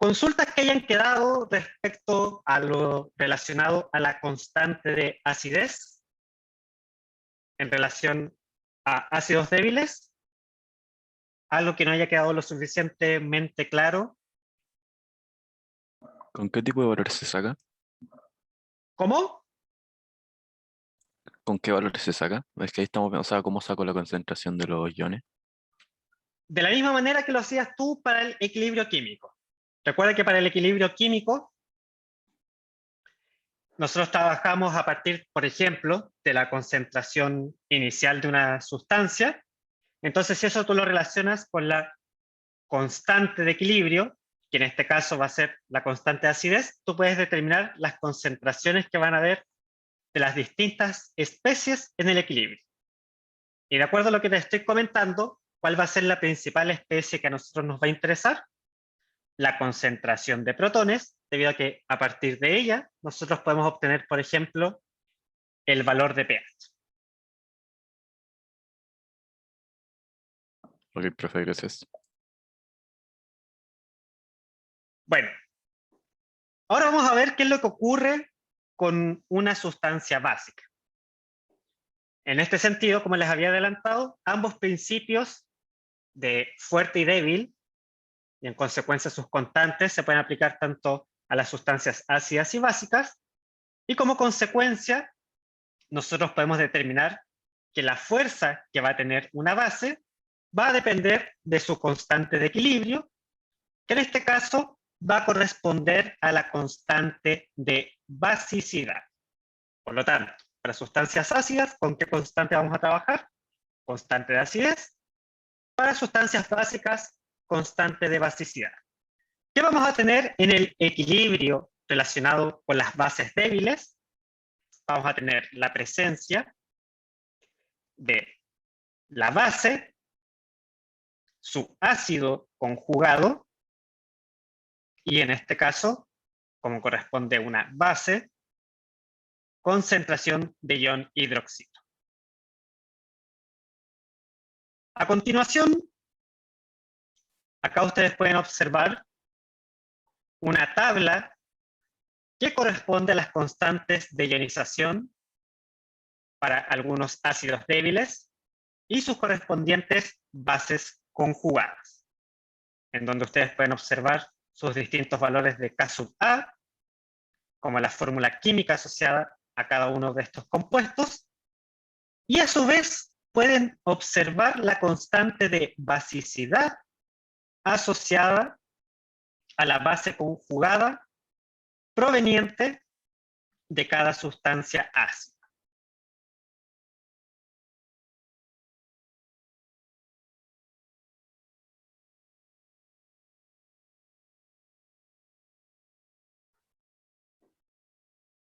Consultas que hayan quedado respecto a lo relacionado a la constante de acidez en relación a ácidos débiles. Algo que no haya quedado lo suficientemente claro. ¿Con qué tipo de valores se saca? ¿Cómo? ¿Con qué valores se saca? Es que ahí estamos, o sea, ¿cómo saco la concentración de los iones? De la misma manera que lo hacías tú para el equilibrio químico. Recuerda que para el equilibrio químico nosotros trabajamos a partir, por ejemplo, de la concentración inicial de una sustancia. Entonces, si eso tú lo relacionas con la constante de equilibrio, que en este caso va a ser la constante de acidez, tú puedes determinar las concentraciones que van a haber de las distintas especies en el equilibrio. Y de acuerdo a lo que te estoy comentando, ¿cuál va a ser la principal especie que a nosotros nos va a interesar? La concentración de protones, debido a que a partir de ella nosotros podemos obtener, por ejemplo, el valor de pH. Ok, profe, gracias. Bueno, ahora vamos a ver qué es lo que ocurre con una sustancia básica. En este sentido, como les había adelantado, ambos principios de fuerte y débil, y en consecuencia sus constantes, se pueden aplicar tanto a las sustancias ácidas y básicas, y como consecuencia, nosotros podemos determinar que la fuerza que va a tener una base va a depender de su constante de equilibrio, que en este caso va a corresponder a la constante de basicidad. Por lo tanto, para sustancias ácidas, ¿con qué constante vamos a trabajar? Constante de acidez. Para sustancias básicas, constante de basicidad. ¿Qué vamos a tener en el equilibrio relacionado con las bases débiles? Vamos a tener la presencia de la base, su ácido conjugado, y en este caso, como corresponde a una base, concentración de ion hidróxido. A continuación, acá ustedes pueden observar una tabla que corresponde a las constantes de ionización para algunos ácidos débiles y sus correspondientes bases conjugadas, en donde ustedes pueden observar sus distintos valores de K sub A, como la fórmula química asociada a cada uno de estos compuestos, y a su vez pueden observar la constante de basicidad asociada a la base conjugada proveniente de cada sustancia ácida.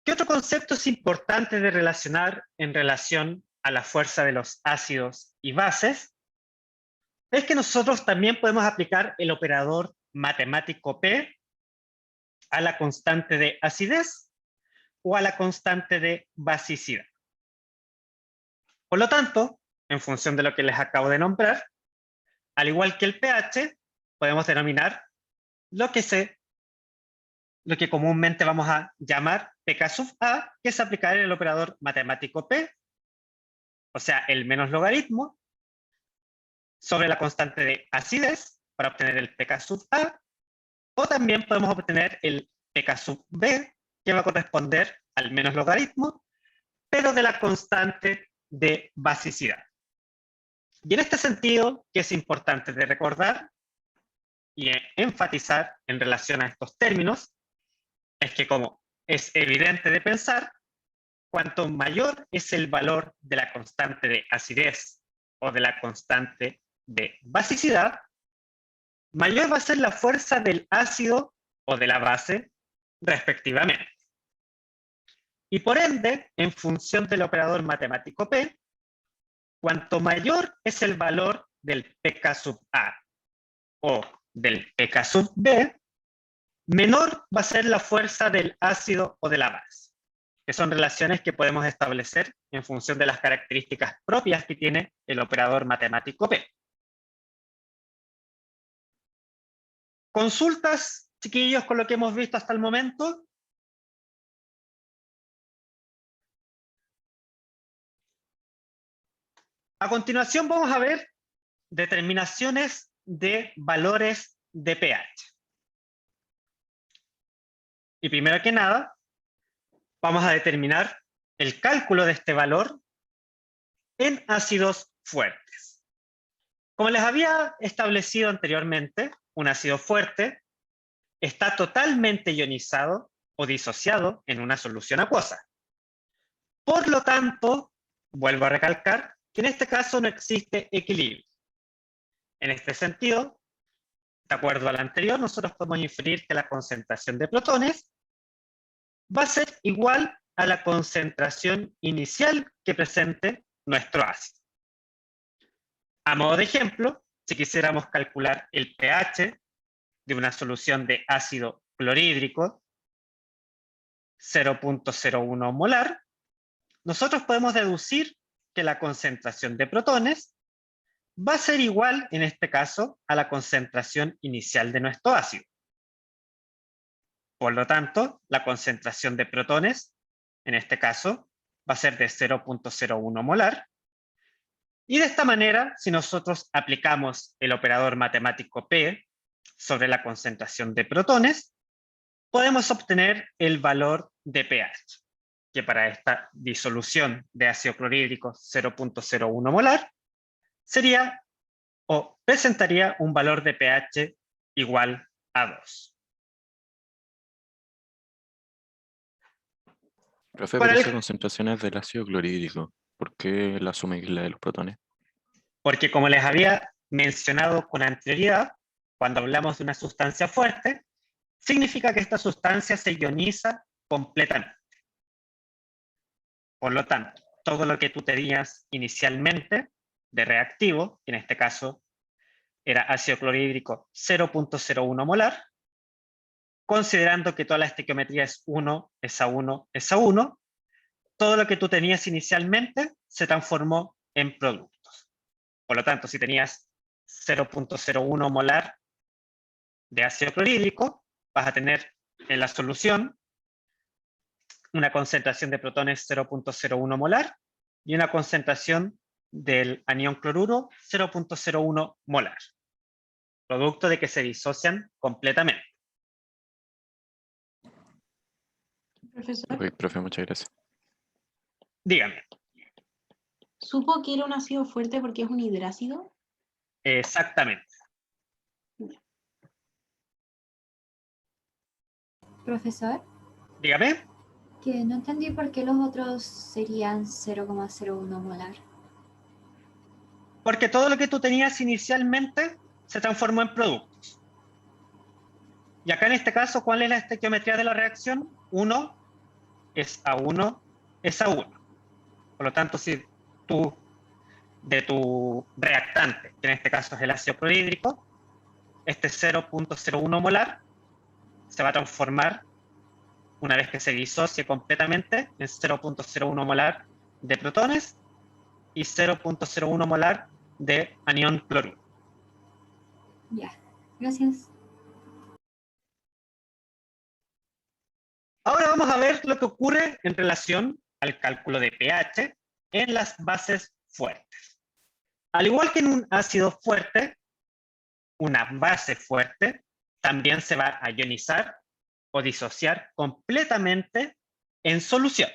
¿Qué otro concepto es importante de relacionar en relación a la fuerza de los ácidos y bases? Es que nosotros también podemos aplicar el operador matemático P a la constante de acidez o a la constante de basicidad. Por lo tanto, en función de lo que les acabo de nombrar, al igual que el pH, podemos denominar lo que comúnmente vamos a llamar pK sub A, que es aplicar el operador matemático P, o sea, el menos logaritmo, sobre la constante de acidez para obtener el pK sub A, o también podemos obtener el pK sub B, que va a corresponder al menos logaritmo, pero de la constante de basicidad. Y en este sentido, que es importante de recordar y enfatizar en relación a estos términos, es que como es evidente de pensar, cuanto mayor es el valor de la constante de acidez o de la constante de basicidad, mayor va a ser la fuerza del ácido o de la base, respectivamente. Y por ende, en función del operador matemático P, cuanto mayor es el valor del pK sub A o del pK sub B, menor va a ser la fuerza del ácido o de la base, que son relaciones que podemos establecer en función de las características propias que tiene el operador matemático P. Consultas chiquillos, con lo que hemos visto hasta el momento? A continuación vamos a ver determinaciones de valores de pH. Y primero que nada, vamos a determinar el cálculo de este valor en ácidos fuertes. Como les había establecido anteriormente, un ácido fuerte está totalmente ionizado o disociado en una solución acuosa. Por lo tanto, vuelvo a recalcar que en este caso no existe equilibrio. En este sentido, de acuerdo al anterior, nosotros podemos inferir que la concentración de protones va a ser igual a la concentración inicial que presente nuestro ácido. A modo de ejemplo, si quisiéramos calcular el pH de una solución de ácido clorhídrico 0.01 molar, nosotros podemos deducir que la concentración de protones va a ser igual, en este caso, a la concentración inicial de nuestro ácido. Por lo tanto, la concentración de protones, en este caso, va a ser de 0.01 molar. Y de esta manera, si nosotros aplicamos el operador matemático P sobre la concentración de protones, podemos obtener el valor de pH, que para esta disolución de ácido clorhídrico 0.01 molar, sería o presentaría un valor de pH igual a 2. Profe, Para pero el- esa concentración es del ácido clorhídrico. ¿Por qué la asume que es la de los protones? Porque como les había mencionado con anterioridad, cuando hablamos de una sustancia fuerte, significa que esta sustancia se ioniza completamente. Por lo tanto, todo lo que tú tenías inicialmente de reactivo, que en este caso era ácido clorhídrico 0.01 molar, considerando que toda la estequiometría es 1, es a 1, es a 1, todo lo que tú tenías inicialmente se transformó en productos. Por lo tanto, si tenías 0.01 molar de ácido clorhídrico, vas a tener en la solución una concentración de protones 0.01 molar y una concentración del anión cloruro 0.01 molar, producto de que se disocian completamente. Profesor, Ok, profe, muchas gracias. Dígame. ¿supo que era un ácido fuerte porque es un hidrácido? Exactamente. Profesor, Dígame. que no entendí por qué los otros serían 0,01 molar. Porque todo lo que tú tenías inicialmente se transformó en productos. Y acá en este caso, ¿cuál es la estequiometría de la reacción? 1 es a 1 es a 1. Por lo tanto, si tú de tu reactante, que en este caso es el ácido clorhídrico, este 0.01 molar se va a transformar, una vez que se disocie completamente, en 0.01 molar de protones y 0.01 molar de anión cloruro. Ya, gracias. Ahora vamos a ver lo que ocurre en relación al cálculo de pH en las bases fuertes. Al igual que en un ácido fuerte, una base fuerte también se va a ionizar o disociar completamente en solución.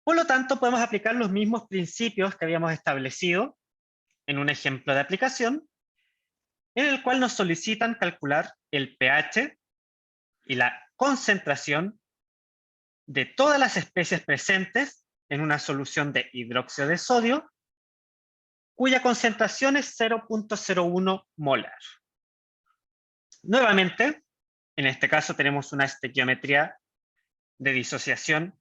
Por lo tanto, podemos aplicar los mismos principios que habíamos establecido en un ejemplo de aplicación, en el cual nos solicitan calcular el pH y la concentración de todas las especies presentes en una solución de hidróxido de sodio, cuya concentración es 0.01 molar. Nuevamente, en este caso tenemos una estequiometría de disociación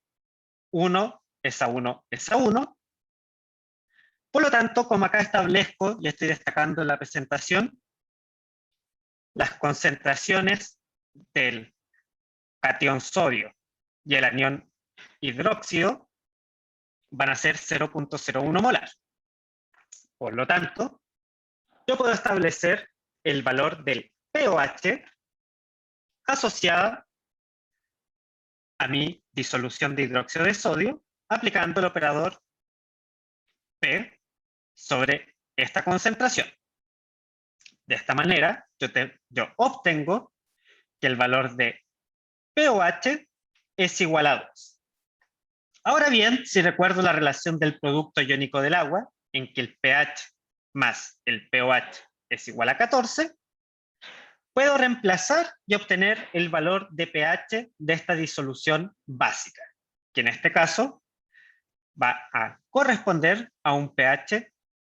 1 es a 1 es a 1. Por lo tanto, como acá establezco y estoy destacando en la presentación, las concentraciones del catión sodio y el anión hidróxido van a ser 0.01 molar. Por lo tanto, yo puedo establecer el valor del pOH asociada a mi disolución de hidróxido de sodio, aplicando el operador P sobre esta concentración. De esta manera, yo obtengo que el valor de pOH es igual a 2. Ahora bien, si recuerdo la relación del producto iónico del agua, en que el pH más el pOH es igual a 14, puedo reemplazar y obtener el valor de pH de esta disolución básica, que en este caso va a corresponder a un pH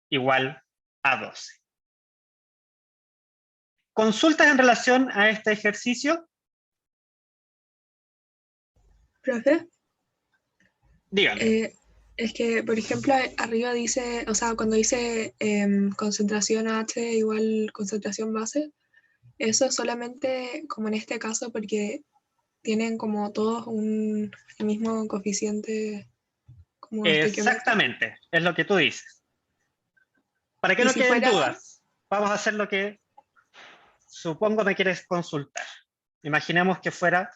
igual a 12. ¿Consultas en relación a este ejercicio? Profe, Dígame. es que, por ejemplo, arriba dice, o sea, cuando dice concentración H igual concentración base, eso es solamente como en este caso porque tienen como todos el mismo coeficiente como estequiométrico. Exactamente, es lo que tú dices. Para que Y no si queden fuera- dudas, vamos a hacer lo que supongo me quieres consultar. Imaginemos que fuera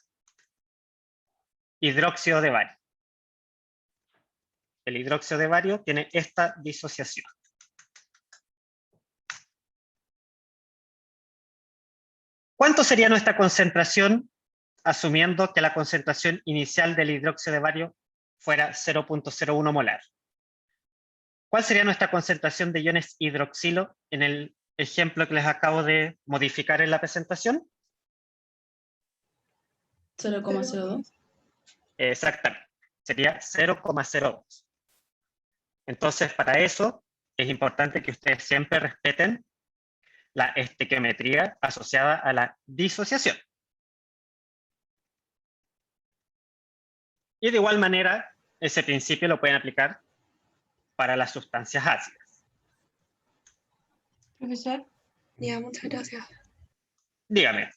hidróxido de bario. El hidróxido de bario tiene esta disociación. ¿Cuánto sería nuestra concentración asumiendo que la concentración inicial del hidróxido de bario fuera 0.01 molar? ¿Cuál sería nuestra concentración de iones hidroxilo en el ejemplo que les acabo de modificar en la presentación? 0,02. Exactamente, sería 0,02. Entonces, para eso es importante que ustedes siempre respeten la estequiometría asociada a la disociación. Y de igual manera, ese principio lo pueden aplicar para las sustancias ácidas. Profesor, Ya, muchas gracias. Dígame,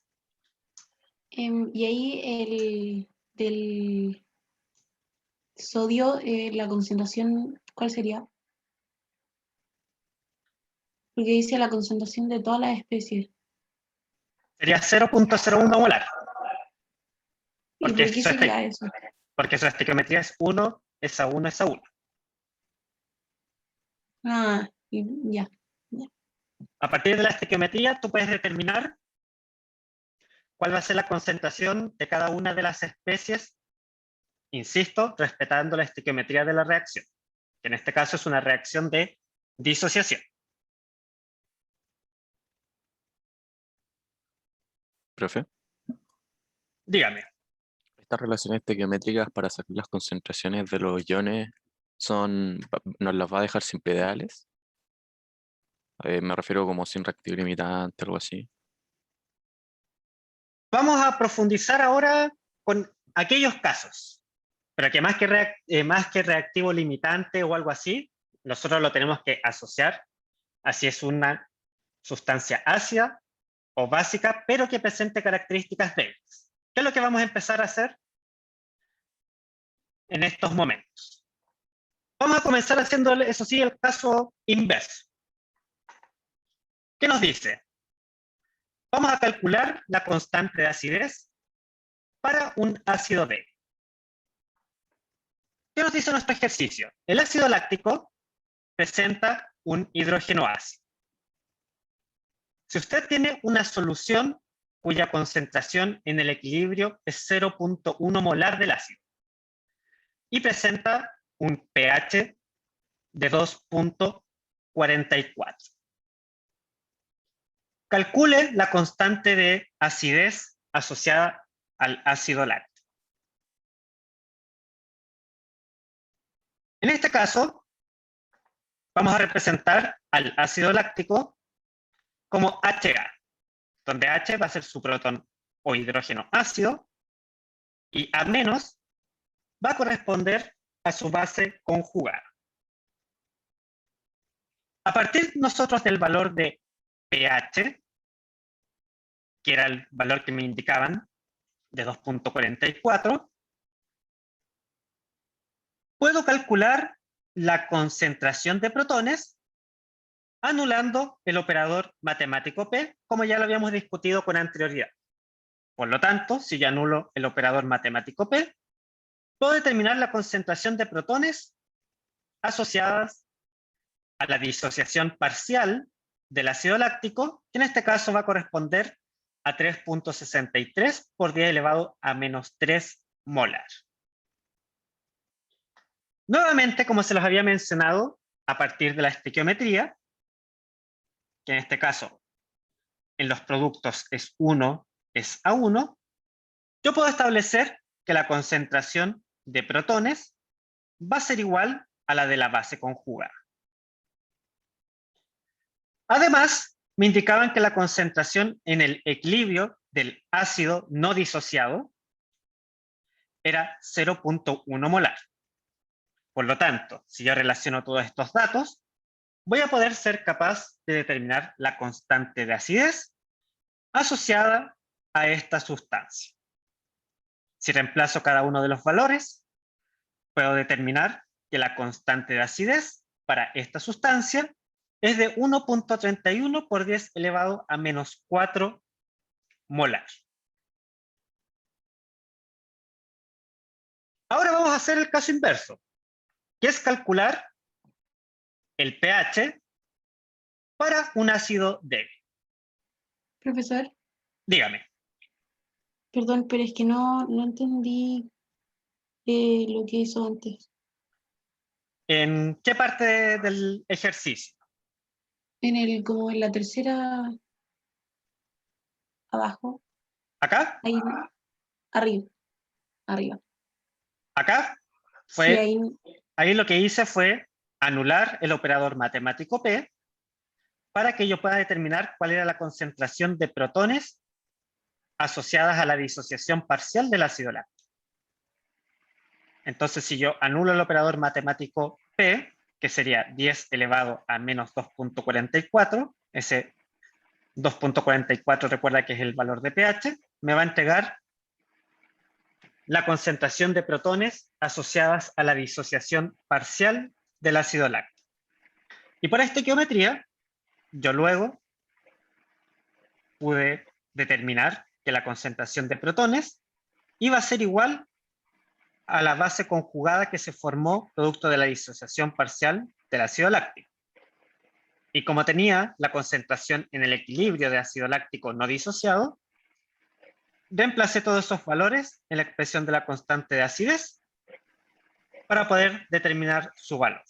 y ahí del sodio, la concentración, ¿cuál sería? Porque dice la concentración de todas las especies. sería 0.01 molar. ¿Y Porque por qué sería eso? Porque su estequiometría es 1, es a 1, es a 1. Ah, ya. A partir de la estequiometría, tú puedes determinar cuál va a ser la concentración de cada una de las especies, insisto, respetando la estequiometría de la reacción, que en este caso es una reacción de disociación. Profe, Dígame. estas relaciones estequiométricas para sacar las concentraciones de los iones ¿nos las va a dejar siempre ideales? Me refiero como sin reactivo limitante, algo así. Vamos a profundizar ahora con aquellos casos, pero que más que reactivo limitante o algo así, nosotros lo tenemos que asociar a si es una sustancia ácida o básica, pero que presente características débiles. ¿Qué es lo que vamos a empezar a hacer en estos momentos? Vamos a comenzar haciendo, eso sí, el caso inverso. ¿Qué nos dice? Vamos a calcular la constante de acidez para un ácido débil. ¿Qué nos dice nuestro ejercicio? El ácido láctico presenta un hidrógeno ácido. Si usted tiene una solución cuya concentración en el equilibrio es 0.1 molar del ácido y presenta un pH de 2.44. Calcule la constante de acidez asociada al ácido láctico. En este caso, vamos a representar al ácido láctico como HA, donde H va a ser su protón o hidrógeno ácido y A- va a corresponder a su base conjugada. A partir nosotros del valor de pH, que era el valor que me indicaban, de 2.44, puedo calcular la concentración de protones anulando el operador matemático P, como ya lo habíamos discutido con anterioridad. Por lo tanto, si yo anulo el operador matemático P, puedo determinar la concentración de protones asociadas a la disociación parcial del ácido láctico, que en este caso va a corresponder a 3.63 por 10 elevado a menos 3 molar. Nuevamente, como se los había mencionado, a partir de la estequiometría, que en este caso en los productos es 1 es a 1, yo puedo establecer que la concentración de protones va a ser igual a la de la base conjugada. Además, me indicaban que la concentración en el equilibrio del ácido no disociado era 0.1 molar. Por lo tanto, si yo relaciono todos estos datos, voy a poder ser capaz de determinar la constante de acidez asociada a esta sustancia. Si reemplazo cada uno de los valores, puedo determinar que la constante de acidez para esta sustancia es de 1.31 por 10 elevado a menos 4 molar. Ahora vamos a hacer el caso inverso, que es calcular el pH para un ácido débil. Profesor, Dígame. perdón, pero es que no entendí lo que hizo antes. ¿En qué parte del ejercicio? Como en la tercera, abajo, ¿Acá? ahí, arriba. ¿Acá? Sí, ahí, Ahí lo que hice fue anular el operador matemático P para que yo pueda determinar cuál era la concentración de protones asociadas a la disociación parcial del ácido láctico. Entonces, si yo anulo el operador matemático P, que sería 10 elevado a menos 2.44, ese 2.44 recuerda que es el valor de pH, me va a entregar la concentración de protones asociadas a la disociación parcial del ácido láctico. Y por estequiometría, yo luego pude determinar que la concentración de protones iba a ser igual a la base conjugada que se formó producto de la disociación parcial del ácido láctico. Y como tenía la concentración en el equilibrio de ácido láctico no disociado, reemplacé todos esos valores en la expresión de la constante de acidez para poder determinar su valor.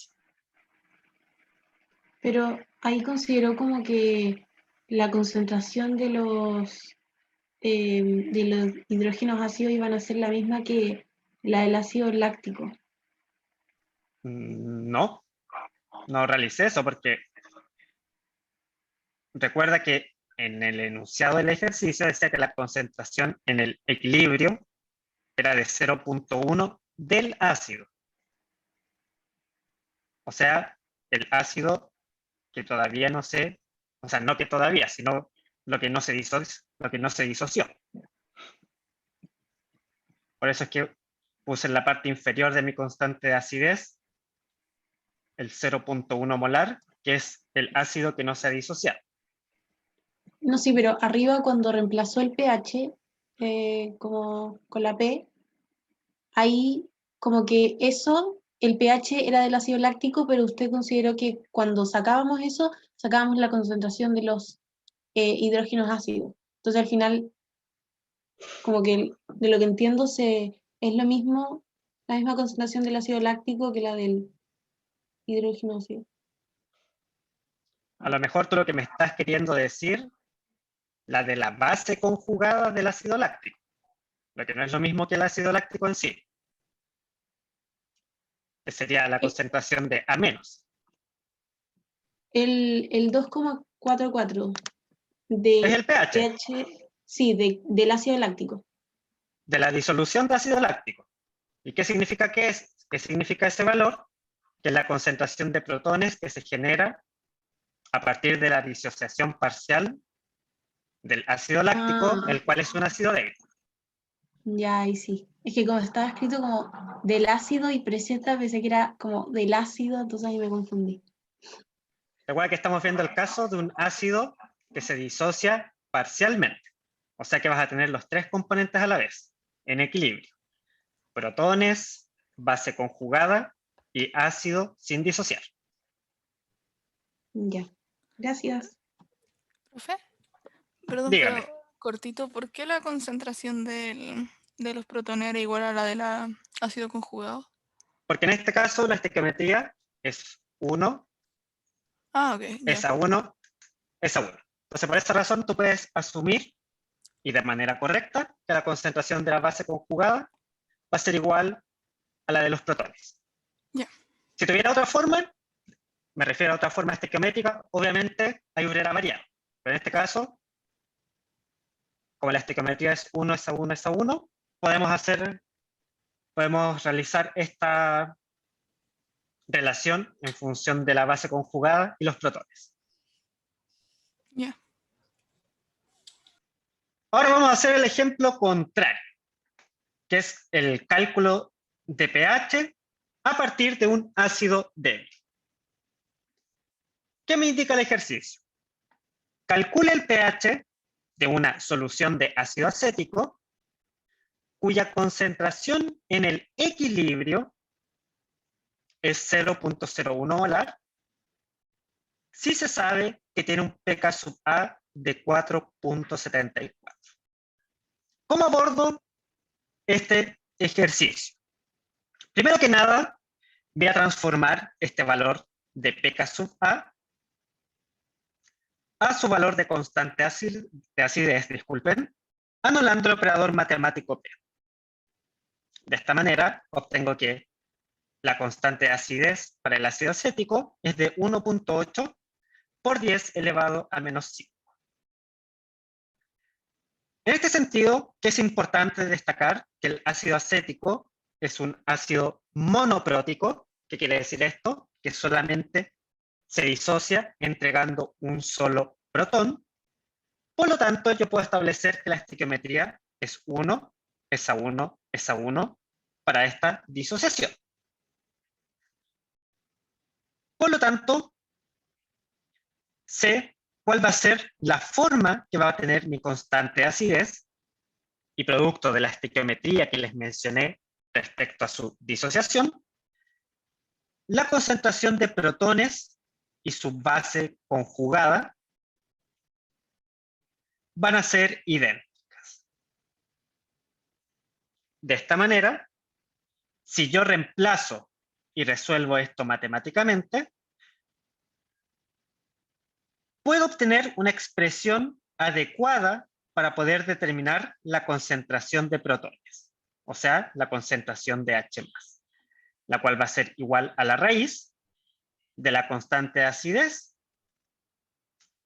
pero ahí consideró como que la concentración de los hidrógenos ácidos iban a ser la misma que la del ácido láctico. No, no realicé eso porque recuerda que en el enunciado del ejercicio decía que la concentración en el equilibrio era de 0.1 del ácido. O sea, el ácido que todavía no se, o sea, no que todavía, sino lo que no se disoció. Por eso es que puse en la parte inferior de mi constante de acidez el 0.1 molar, que es el ácido que no se ha disociado. No, sí, pero arriba cuando reemplazó el pH como con la P, ahí como que eso, el pH era del ácido láctico, pero usted consideró que cuando sacábamos eso, sacábamos la concentración de los hidrógenos ácidos. Entonces al final, como que de lo que entiendo, es lo mismo, la misma concentración del ácido láctico que la del hidrógeno ácido. A lo mejor tú lo que me estás queriendo decir, la de la base conjugada del ácido láctico, lo que no es lo mismo que el ácido láctico en sí, que sería la concentración de A-. El 2,44 Es de el pH, pH, sí, del ácido láctico. de la disolución de ácido láctico. ¿Y qué significa que es? ¿Qué significa ese valor? Que es la concentración de protones que se genera a partir de la disociación parcial del ácido láctico, el cual es un ácido débil. Ya, ahí sí. Es que como estaba escrito como del ácido y preseta, pensé que era como del ácido, entonces ahí me confundí. Recuerda que estamos viendo el caso de un ácido que se disocia parcialmente. O sea que vas a tener los tres componentes a la vez, en equilibrio. Protones, base conjugada y ácido sin disociar. Ya. Gracias. Profe, perdón, Dígame. pero cortito, ¿por qué la concentración de los protones era igual a la del ácido conjugado? Porque en este caso la estequiometría es 1, Ah, ok, es ya. a 1, es a 1. Entonces, por esa razón, tú puedes asumir, y de manera correcta, que la concentración de la base conjugada va a ser igual a la de los protones. Ya. Si tuviera otra forma, me refiero a otra forma estequiométrica, obviamente hay hubiera variado. Pero en este caso, como la estequiometría es 1, es a 1, es a 1, podemos realizar esta relación en función de la base conjugada y los protones. Ya. Ahora vamos a hacer el ejemplo contrario, que es el cálculo de pH a partir de un ácido débil. ¿Qué me indica el ejercicio? Calcule el pH de una solución de ácido acético cuya concentración en el equilibrio es 0.01 molar si se sabe que tiene un pK sub A de 4.74. ¿Cómo abordo este ejercicio? Primero que nada, voy a transformar este valor de pK sub A a su valor de constante de acidez, disculpen, anulando el operador matemático P. De esta manera, obtengo que la constante de acidez para el ácido acético es de 1.8 por 10 elevado a menos 5. En este sentido, que es importante destacar que el ácido acético es un ácido monoprotónico. ¿Qué quiere decir esto? Que solamente se disocia entregando un solo protón. Por lo tanto, yo puedo establecer que la estequiometría es 1, es a 1, es a 1 para esta disociación. Por lo tanto, sé cuál va a ser la forma que va a tener mi constante de acidez y producto de la estequiometría que les mencioné respecto a su disociación, la concentración de protones y su base conjugada van a ser idénticas. De esta manera, si yo reemplazo y resuelvo esto matemáticamente, puedo obtener una expresión adecuada para poder determinar la concentración de protones, o sea, la concentración de H+, la cual va a ser igual a la raíz de la constante de acidez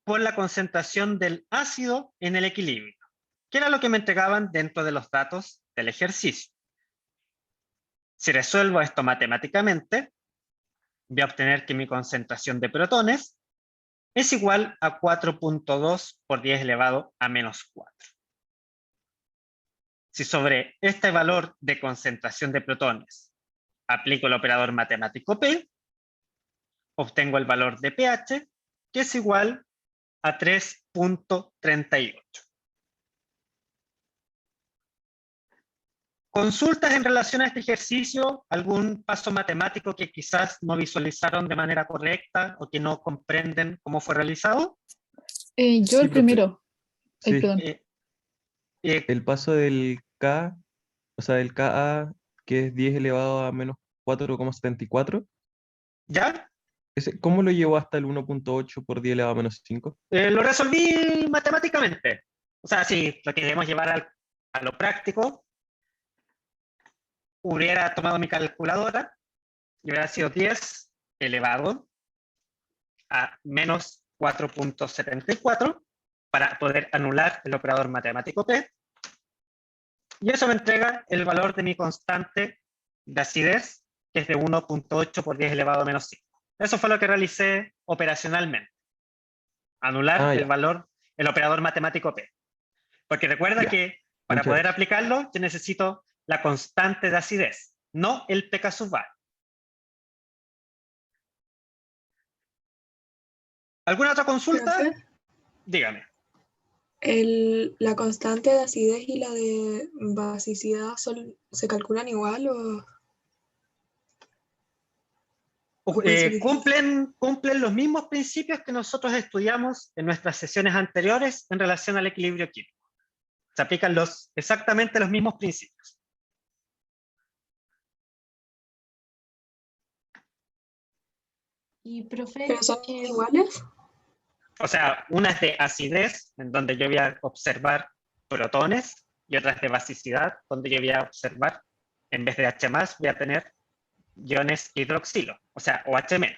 por la concentración del ácido en el equilibrio, que era lo que me entregaban dentro de los datos del ejercicio. Si resuelvo esto matemáticamente, voy a obtener que mi concentración de protones es igual a 4.2 por 10 elevado a menos 4. Si sobre este valor de concentración de protones aplico el operador matemático P, obtengo el valor de pH, que es igual a 3.38. ¿Consultas en relación a este ejercicio? ¿Algún paso matemático que quizás no visualizaron de manera correcta o que no comprenden cómo fue realizado? Yo Sí, el profe. primero. Sí, Perdón. el paso del K, o sea, del Ka, que es 10 elevado a menos 4,74, ¿Ya? ¿cómo lo llevó hasta el 1.8 por 10 elevado a menos 5? Lo resolví matemáticamente. O sea, si lo queremos llevar a lo práctico, hubiera tomado mi calculadora y hubiera sido 10 elevado a menos 4.74 para poder anular el operador matemático P. Y eso me entrega el valor de mi constante de acidez, que es de 1.8 por 10 elevado a menos 5. Eso fue lo que realicé operacionalmente. Anular el Ya. valor, el operador matemático P. Porque recuerda Ya. que para Muchas poder gracias. aplicarlo, yo necesito la constante de acidez, no el pK sub A. ¿Alguna otra consulta? Profe, Dígame. ¿la constante de acidez y la de basicidad se calculan igual o puede ser distinto? Cumplen los mismos principios que nosotros estudiamos en nuestras sesiones anteriores en relación al equilibrio químico. Se aplican exactamente los mismos principios. Y profe, ¿Pero son iguales? O sea, una es de acidez, en donde yo voy a observar protones, y otra es de basicidad, donde yo voy a observar, en vez de H+, voy a tener iones hidroxilo, o sea, OH-.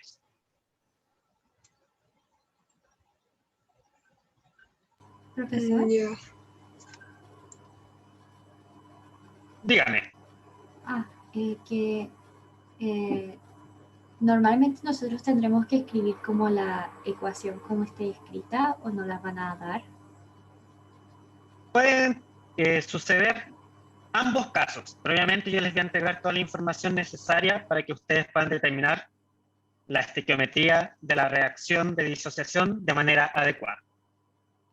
Profesor. Ya. Dígame. Que normalmente nosotros tendremos que escribir como la ecuación como esté escrita o no la van a dar. Pueden suceder ambos casos. Previamente yo les voy a entregar toda la información necesaria para que ustedes puedan determinar la estequiometría de la reacción de disociación de manera adecuada.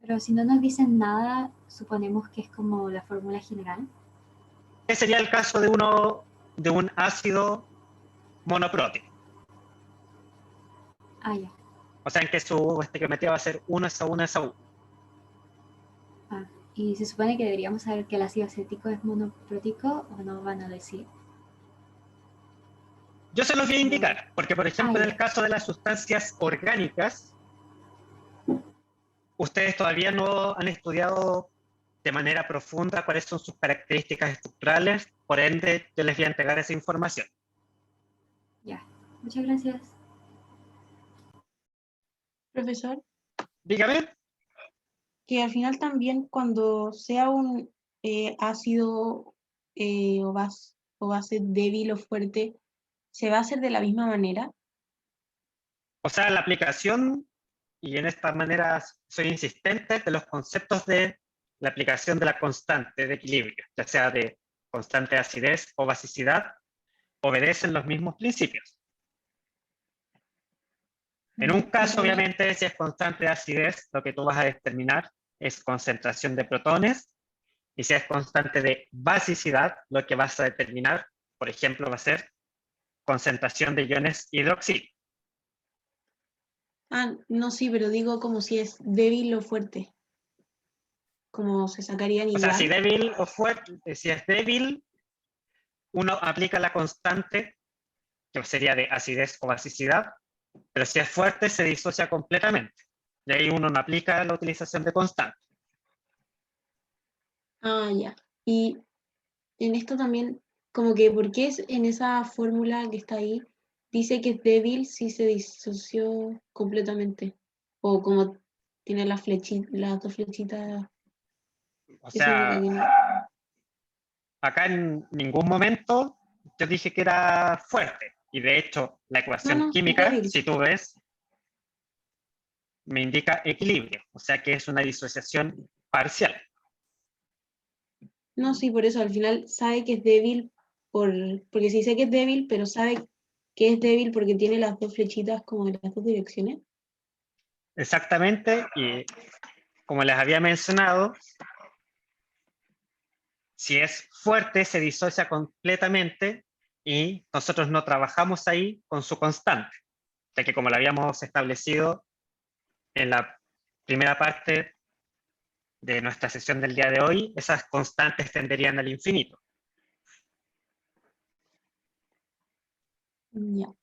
Pero si no nos dicen nada, suponemos que es como la fórmula general. ¿Qué sería el caso de un ácido monoproteíco? Ah, ya. O sea, en que su estequiometría va a ser 1:1:1. Ah, y se supone que deberíamos saber que el ácido acético es monoprotíco o no van a decir. Yo se los voy a indicar, porque por ejemplo en el caso de las sustancias orgánicas, ustedes todavía no han estudiado de manera profunda cuáles son sus características estructurales, por ende yo les voy a entregar esa información. Ya, muchas gracias. profesor, Dígame. que al final también cuando sea un ácido o base débil o fuerte, ¿se va a hacer de la misma manera? O sea, la aplicación, y en esta manera soy insistente, de los conceptos de la aplicación de la constante de equilibrio, ya sea de constante de acidez o basicidad, obedecen los mismos principios. En un caso, obviamente, si es constante de acidez, lo que tú vas a determinar es concentración de protones, y si es constante de basicidad, lo que vas a determinar, por ejemplo, va a ser concentración de iones hidroxilo. Ah, no, sí, pero digo como si es débil o fuerte. Como se sacarían O igual. sea, si débil o fuerte, si es débil, uno aplica la constante, que sería de acidez o basicidad, pero si es fuerte se disocia completamente. Y ahí uno no aplica la utilización de constante. Ah, ya. Y en esto también, como que, ¿por qué es en esa fórmula que está ahí? Dice que es débil si se disoció completamente. O como tiene las dos flechitas. O Eso es lo sea, que no. acá en ningún momento yo dije que era fuerte. Y de hecho, la ecuación No, química, débil. si tú ves, me indica equilibrio. O sea que es una disociación parcial. No, sí, por eso al final sabe que es débil, porque sí sé que es débil, pero sabe que es débil porque tiene las dos flechitas como en las dos direcciones. Exactamente. Y como les había mencionado, si es fuerte se disocia completamente y nosotros no trabajamos ahí con su constante, ya que como lo habíamos establecido en la primera parte de nuestra sesión del día de hoy, esas constantes tenderían al infinito. Ya.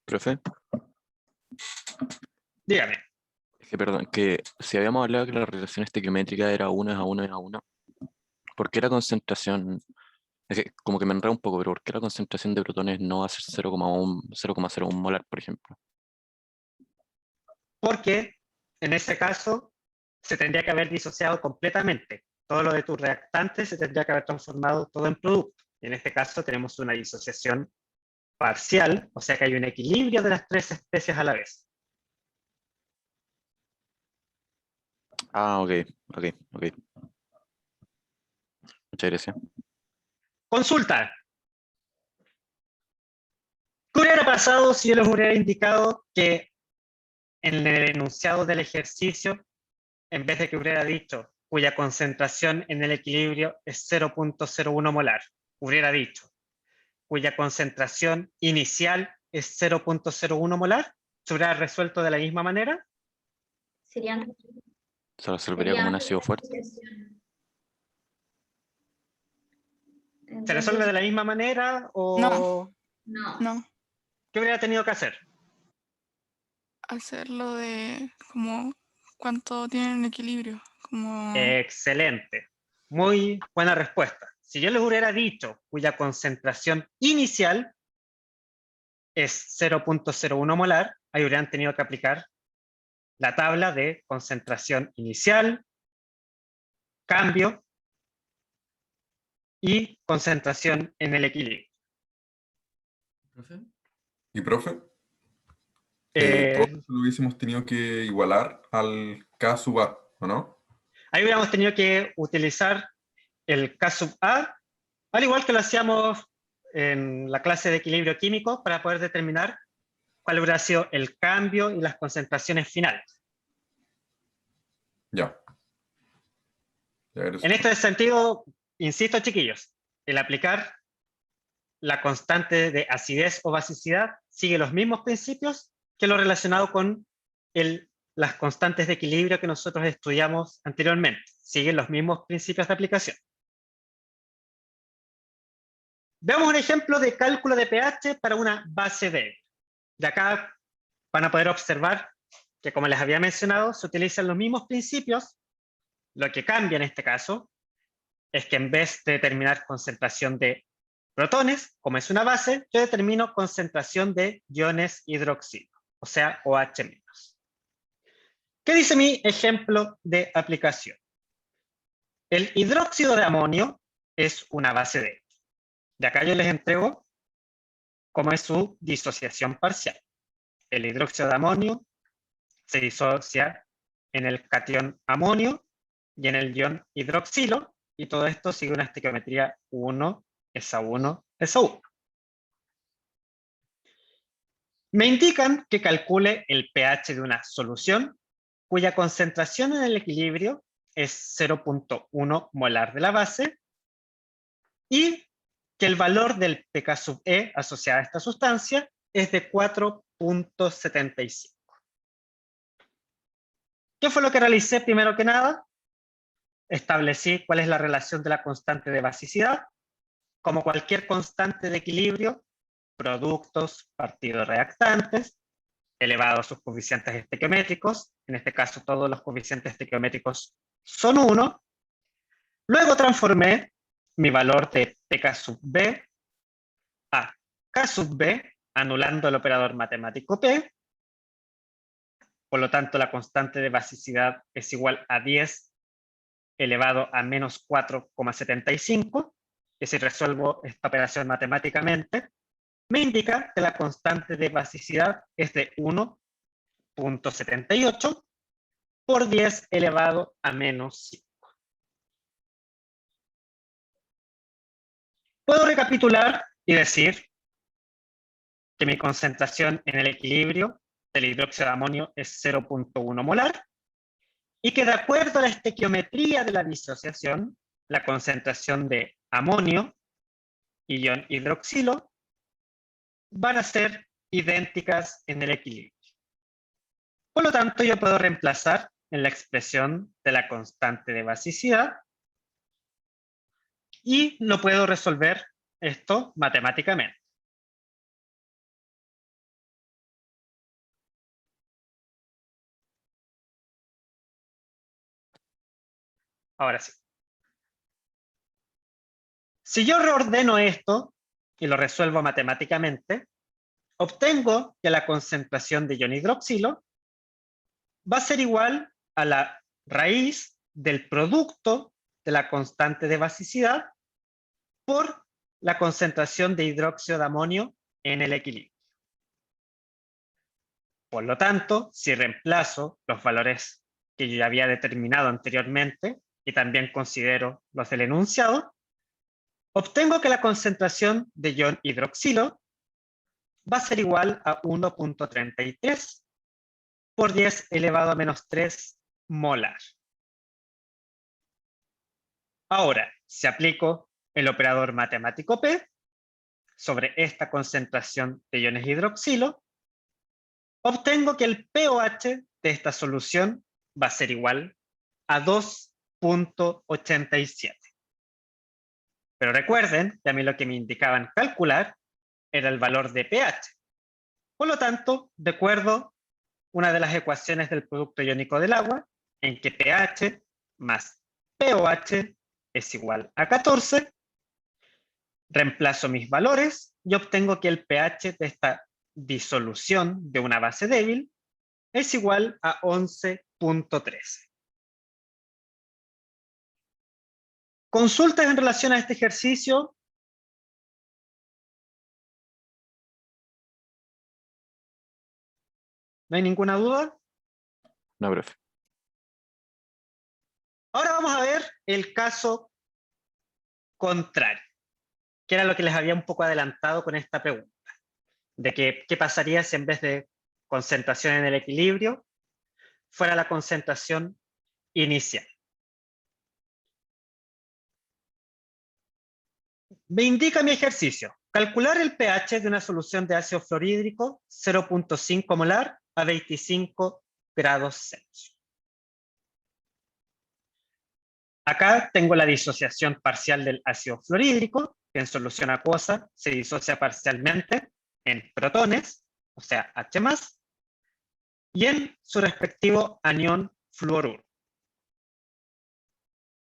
Profe, Dígame. es que perdón, que si habíamos hablado que la relación estequiométrica era 1:1:1, ¿por qué la concentración, es que como que me enreda un poco, pero ¿por qué la concentración de protones no va a ser 0,01 molar, por ejemplo? Porque en ese caso se tendría que haber disociado completamente. Todo lo de tu reactante se tendría que haber transformado todo en producto. Y en este caso tenemos una disociación parcial, o sea que hay un equilibrio de las tres especies a la vez. Ah, ok. Muchas gracias. Consulta. ¿Qué hubiera pasado si yo les hubiera indicado que en el enunciado del ejercicio, en vez de que hubiera dicho cuya concentración en el equilibrio es 0.01 molar, hubiera dicho cuya concentración inicial es 0.01 molar, ¿se hubiera resuelto de la misma manera? Serían, Se resolvería como un ácido fuerte. ¿Se resuelve de la misma manera o No, qué hubiera tenido que hacer? hacerlo de como cuánto tienen equilibrio. Como Excelente. Muy buena respuesta. Si yo les hubiera dicho cuya concentración inicial es 0.01 molar, ahí hubieran tenido que aplicar la tabla de concentración inicial, cambio y concentración en el equilibrio. ¿Profe? ¿Y profe? Eh, Todo eso lo hubiésemos tenido que igualar al K sub A, ¿o no? Ahí hubiéramos tenido que utilizar el K sub A, al igual que lo hacíamos en la clase de equilibrio químico, para poder determinar cuál hubiera sido el cambio y las concentraciones finales. Ya. Ya eres- En este sentido, insisto, chiquillos, el aplicar la constante de acidez o basicidad sigue los mismos principios que lo relacionado con las constantes de equilibrio que nosotros estudiamos anteriormente. Siguen los mismos principios de aplicación. Veamos un ejemplo de cálculo de pH para una base débil. De acá van a poder observar que, como les había mencionado, se utilizan los mismos principios. Lo que cambia en este caso es que en vez de determinar concentración de protones, como es una base, yo determino concentración de iones hidroxilo, o sea, OH-. ¿Qué dice mi ejemplo de aplicación? El hidróxido de amonio es una base débil. De acá yo les entrego cómo es su disociación parcial. El hidróxido de amonio se disocia en el catión amonio y en el ion hidroxilo, y todo esto sigue una estequiometría 1, esa 1, esa 1. Me indican que calcule el pH de una solución cuya concentración en el equilibrio es 0.1 molar de la base y que el valor del pK sub E asociado a esta sustancia es de 4.75. ¿Qué fue lo que realicé primero que nada? Establecí cuál es la relación de la constante de basicidad. Como cualquier constante de equilibrio, productos partido reactantes, elevado a sus coeficientes estequiométricos, en este caso todos los coeficientes estequiométricos son 1. Luego transformé mi valor de pK sub B a K sub B, anulando el operador matemático P. Por lo tanto, la constante de basicidad es igual a 10 elevado a menos 4,75, que si resuelvo esta operación matemáticamente, me indica que la constante de basicidad es de 1.78 por 10 elevado a menos 5. Puedo recapitular y decir que mi concentración en el equilibrio del hidróxido de amonio es 0.1 molar y que de acuerdo a la estequiometría de la disociación, la concentración de amonio y ion hidroxilo van a ser idénticas en el equilibrio. Por lo tanto, yo puedo reemplazar en la expresión de la constante de basicidad y lo puedo resolver esto matemáticamente. Ahora sí. Si yo reordeno esto y lo resuelvo matemáticamente, obtengo que la concentración de ion hidroxilo va a ser igual a la raíz del producto de la constante de basicidad por la concentración de hidróxido de amonio en el equilibrio. Por lo tanto, si reemplazo los valores que yo ya había determinado anteriormente y también considero los del enunciado, obtengo que la concentración de ion hidroxilo va a ser igual a 1.33 por 10 elevado a menos 3 molar. Ahora, si aplico el operador matemático P sobre esta concentración de iones hidroxilo, obtengo que el pOH de esta solución va a ser igual a 2.87. Pero recuerden que a mí lo que me indicaban calcular era el valor de pH. Por lo tanto, recuerdo una de las ecuaciones del producto iónico del agua, en que pH más pOH es igual a 14. Reemplazo mis valores y obtengo que el pH de esta disolución de una base débil es igual a 11.13. ¿Consultas en relación a este ejercicio? ¿No hay ninguna duda? No, profe. Ahora vamos a ver el caso contrario, que era lo que les había un poco adelantado con esta pregunta, de que qué pasaría si en vez de concentración en el equilibrio fuera la concentración inicial. Me indica mi ejercicio, calcular el pH de una solución de ácido fluorhídrico 0.5 molar a 25 grados Celsius. Acá tengo la disociación parcial del ácido fluorhídrico, que en solución acuosa se disocia parcialmente en protones, o sea, H+, y en su respectivo anión fluoruro.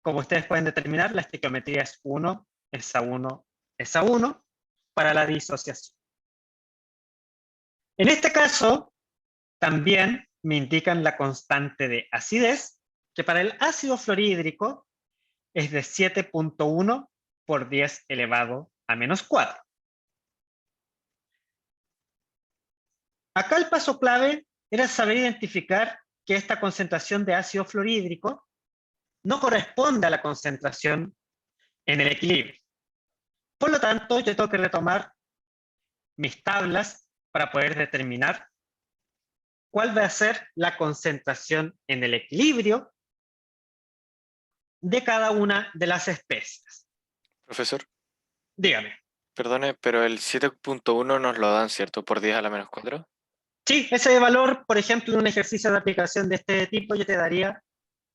Como ustedes pueden determinar, la estequiometría es 1, es a 1, es a 1 para la disociación. En este caso, también me indican la constante de acidez, que para el ácido fluorhídrico es de 7.1 por 10 elevado a menos 4. Acá el paso clave era saber identificar que esta concentración de ácido fluorhídrico no corresponde a la concentración en el equilibrio. Por lo tanto, yo tengo que retomar mis tablas para poder determinar cuál va a ser la concentración en el equilibrio de cada una de las especies. Profesor, Dígame. perdone, pero el 7.1 nos lo dan, ¿cierto? Por 10 a la menos 4. Sí, ese valor, por ejemplo, en un ejercicio de aplicación de este tipo, yo te daría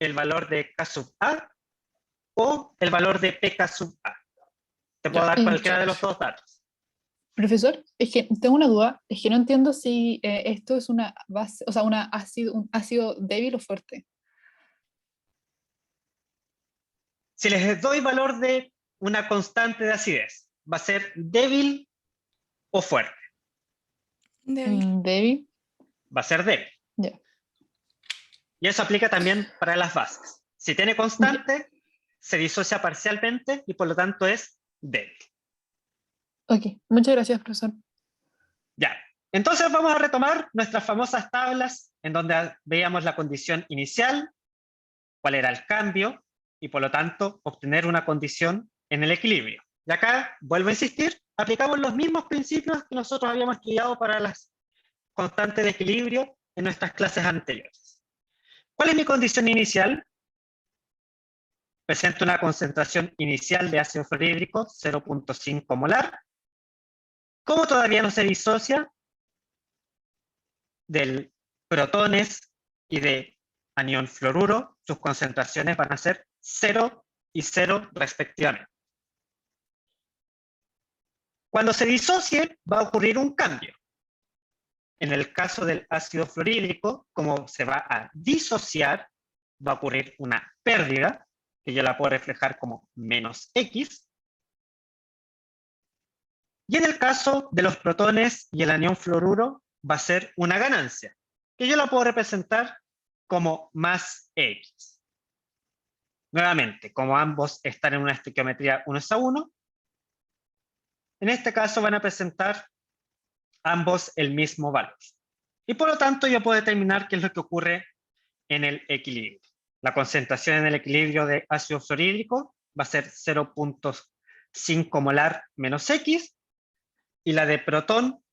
el valor de K sub A o el valor de PK sub A. Te puedo dar cualquiera de los dos datos. Profesor, es que tengo una duda, es que no entiendo si esto es una base, o sea, un ácido débil o fuerte. Si les doy valor de una constante de acidez, ¿va a ser débil o fuerte? Débil. Débil. Va a ser débil. Ya. Y eso aplica también para las bases. Si tiene constante, se disocia parcialmente y por lo tanto es débil. Ok, muchas gracias, profesor. Ya, entonces vamos a retomar nuestras famosas tablas en donde veíamos la condición inicial, cuál era el cambio, y por lo tanto obtener una condición en el equilibrio. Y acá, vuelvo a insistir, aplicamos los mismos principios que nosotros habíamos estudiado para las constantes de equilibrio en nuestras clases anteriores. ¿Cuál es mi condición inicial? Presento una concentración inicial de ácido fluorhídrico 0.5 molar. ¿Cómo todavía no se disocia del protones y de anión fluoruro? Sus concentraciones van a ser 0 y 0 respectivamente. Cuando se disocie, va a ocurrir un cambio. En el caso del ácido fluorhídrico, como se va a disociar, va a ocurrir una pérdida, que yo la puedo reflejar como menos X. Y en el caso de los protones y el anión fluoruro, va a ser una ganancia, que yo la puedo representar como más X. Nuevamente, como ambos están en una estequiometría 1:1, en este caso van a presentar ambos el mismo valor. Y por lo tanto yo puedo determinar qué es lo que ocurre en el equilibrio. La concentración en el equilibrio de ácido fluorhídrico va a ser 0.5 molar menos X, y la de protón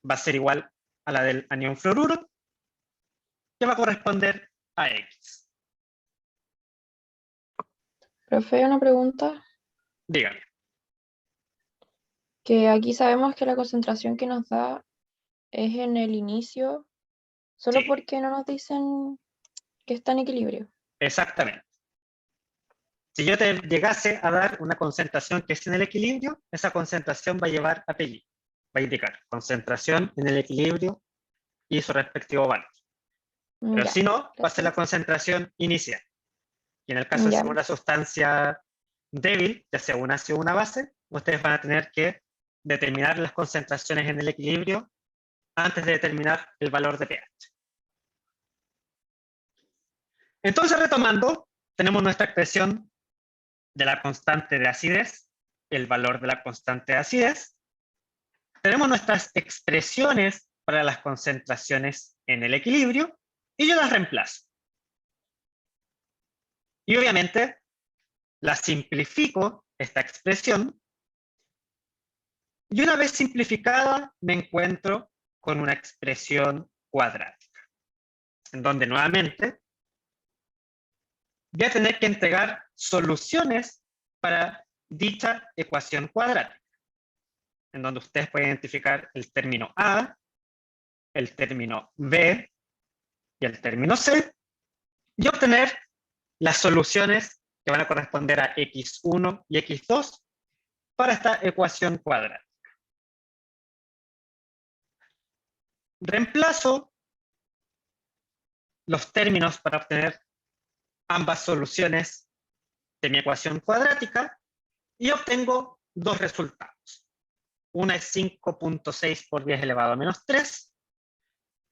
va a ser igual a la del anión fluoruro, que va a corresponder a X. Profe, una pregunta, Dígame. que aquí sabemos que la concentración que nos da es en el inicio, solo Sí. porque no nos dicen que está en equilibrio. Exactamente. Si yo te llegase a dar una concentración que es en el equilibrio, esa concentración va a llevar apellido. Va a indicar concentración en el equilibrio y su respectivo valor. Pero Ya, si no, va a ser la gracias. concentración inicial. Y en el caso de Ya. ser una sustancia débil, ya sea un ácido o una base, ustedes van a tener que determinar las concentraciones en el equilibrio antes de determinar el valor de pH. Entonces, retomando, tenemos nuestra expresión de la constante de acidez, el valor de la constante de acidez. Tenemos nuestras expresiones para las concentraciones en el equilibrio y yo las reemplazo. Y obviamente la simplifico, esta expresión, y una vez simplificada me encuentro con una expresión cuadrática, en donde nuevamente voy a tener que entregar soluciones para dicha ecuación cuadrática, en donde ustedes pueden identificar el término A, el término B y el término C, y obtener las soluciones que van a corresponder a x1 y x2 para esta ecuación cuadrática. Reemplazo los términos para obtener ambas soluciones de mi ecuación cuadrática y obtengo dos resultados. Una es 5.6 por 10 elevado a menos 3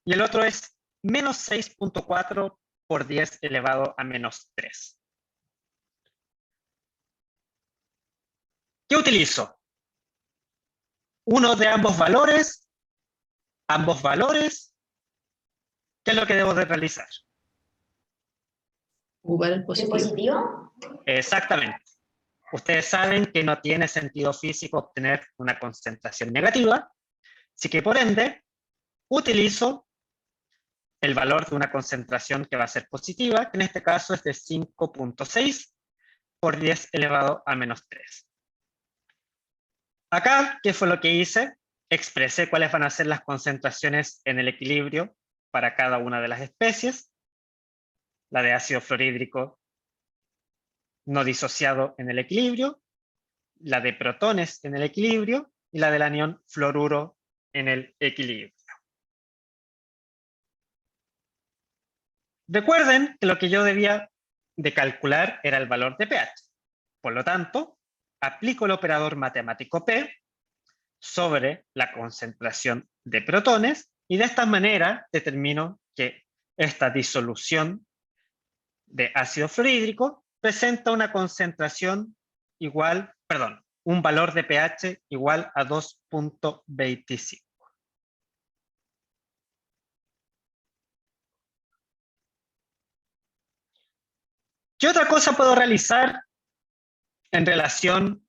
y el otro es menos 6.4 por 10 elevado a menos 3. ¿Qué utilizo? Uno de ambos valores, ¿qué es lo que debo de realizar? Ocupar el positivo. Exactamente. Ustedes saben que no tiene sentido físico obtener una concentración negativa, así que por ende utilizo el valor de una concentración que va a ser positiva, que en este caso es de 5.6 por 10 elevado a menos 3. Acá, ¿qué fue lo que hice? Expresé cuáles van a ser las concentraciones en el equilibrio para cada una de las especies. La de ácido fluorhídrico no disociado en el equilibrio, la de protones en el equilibrio y la del anión fluoruro en el equilibrio. Recuerden que lo que yo debía de calcular era el valor de pH. Por lo tanto, aplico el operador matemático P sobre la concentración de protones y de esta manera determino que esta disolución de ácido fluorhídrico presenta una concentración igual, un valor de pH igual a 2.25. ¿Qué otra cosa puedo realizar en relación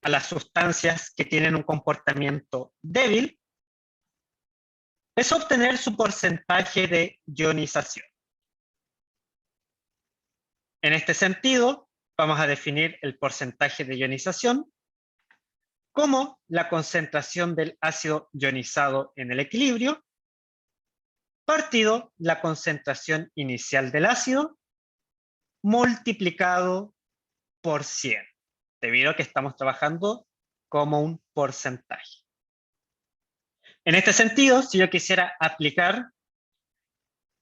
a las sustancias que tienen un comportamiento débil? Es obtener su porcentaje de ionización. En este sentido, vamos a definir el porcentaje de ionización como la concentración del ácido ionizado en el equilibrio partido la concentración inicial del ácido multiplicado por 100, debido a que estamos trabajando como un porcentaje. En este sentido, si yo quisiera aplicar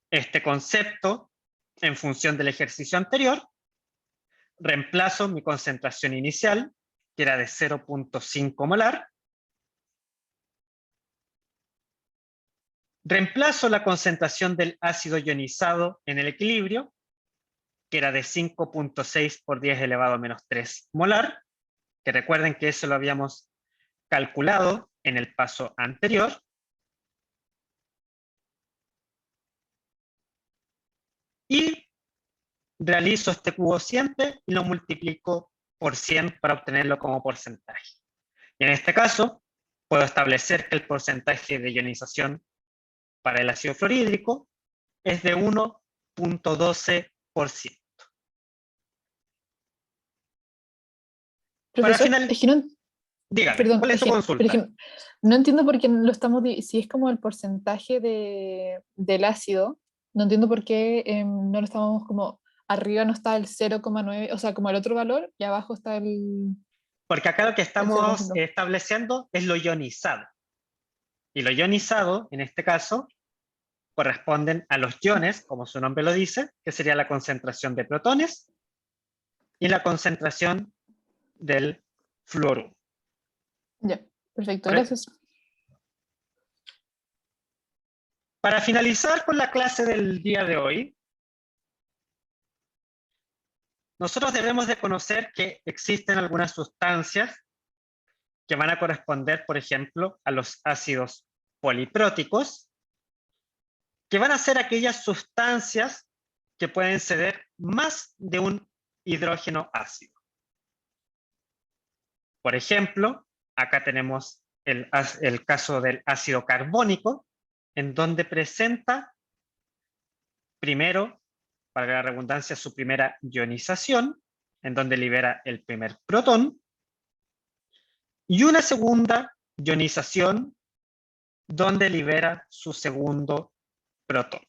este concepto en función del ejercicio anterior, reemplazo mi concentración inicial, que era de 0.5 molar, reemplazo la concentración del ácido ionizado en el equilibrio, que era de 5.6 por 10 elevado a menos 3 molar, que recuerden que eso lo habíamos calculado en el paso anterior. Y realizo este cociente y lo multiplico por 100 para obtenerlo como porcentaje. Y en este caso, puedo establecer que el porcentaje de ionización para el ácido fluorhídrico es de 1.12%. Para Profesor, final, es que no, dígame, perdón, ¿cuál es su pero consulta? es que no entiendo por qué lo estamos, si es como el porcentaje del ácido, no entiendo por qué no lo estamos como, arriba no está el 0,9, o sea, como el otro valor, y abajo está el Porque acá lo que estamos 0,5. estableciendo es lo ionizado. Y lo ionizado, en este caso, corresponden a los iones, como su nombre lo dice, que sería la concentración de protones y la concentración del fluoruro. Ya, perfecto, Por- gracias. Para finalizar con la clase del día de hoy, nosotros debemos de conocer que existen algunas sustancias que van a corresponder, por ejemplo, a los ácidos polipróticos, que van a ser aquellas sustancias que pueden ceder más de un hidrógeno ácido. Por ejemplo, acá tenemos el caso del ácido carbónico, en donde presenta primero, para la redundancia, su primera ionización, en donde libera el primer protón, y una segunda ionización, donde libera su segundo protón.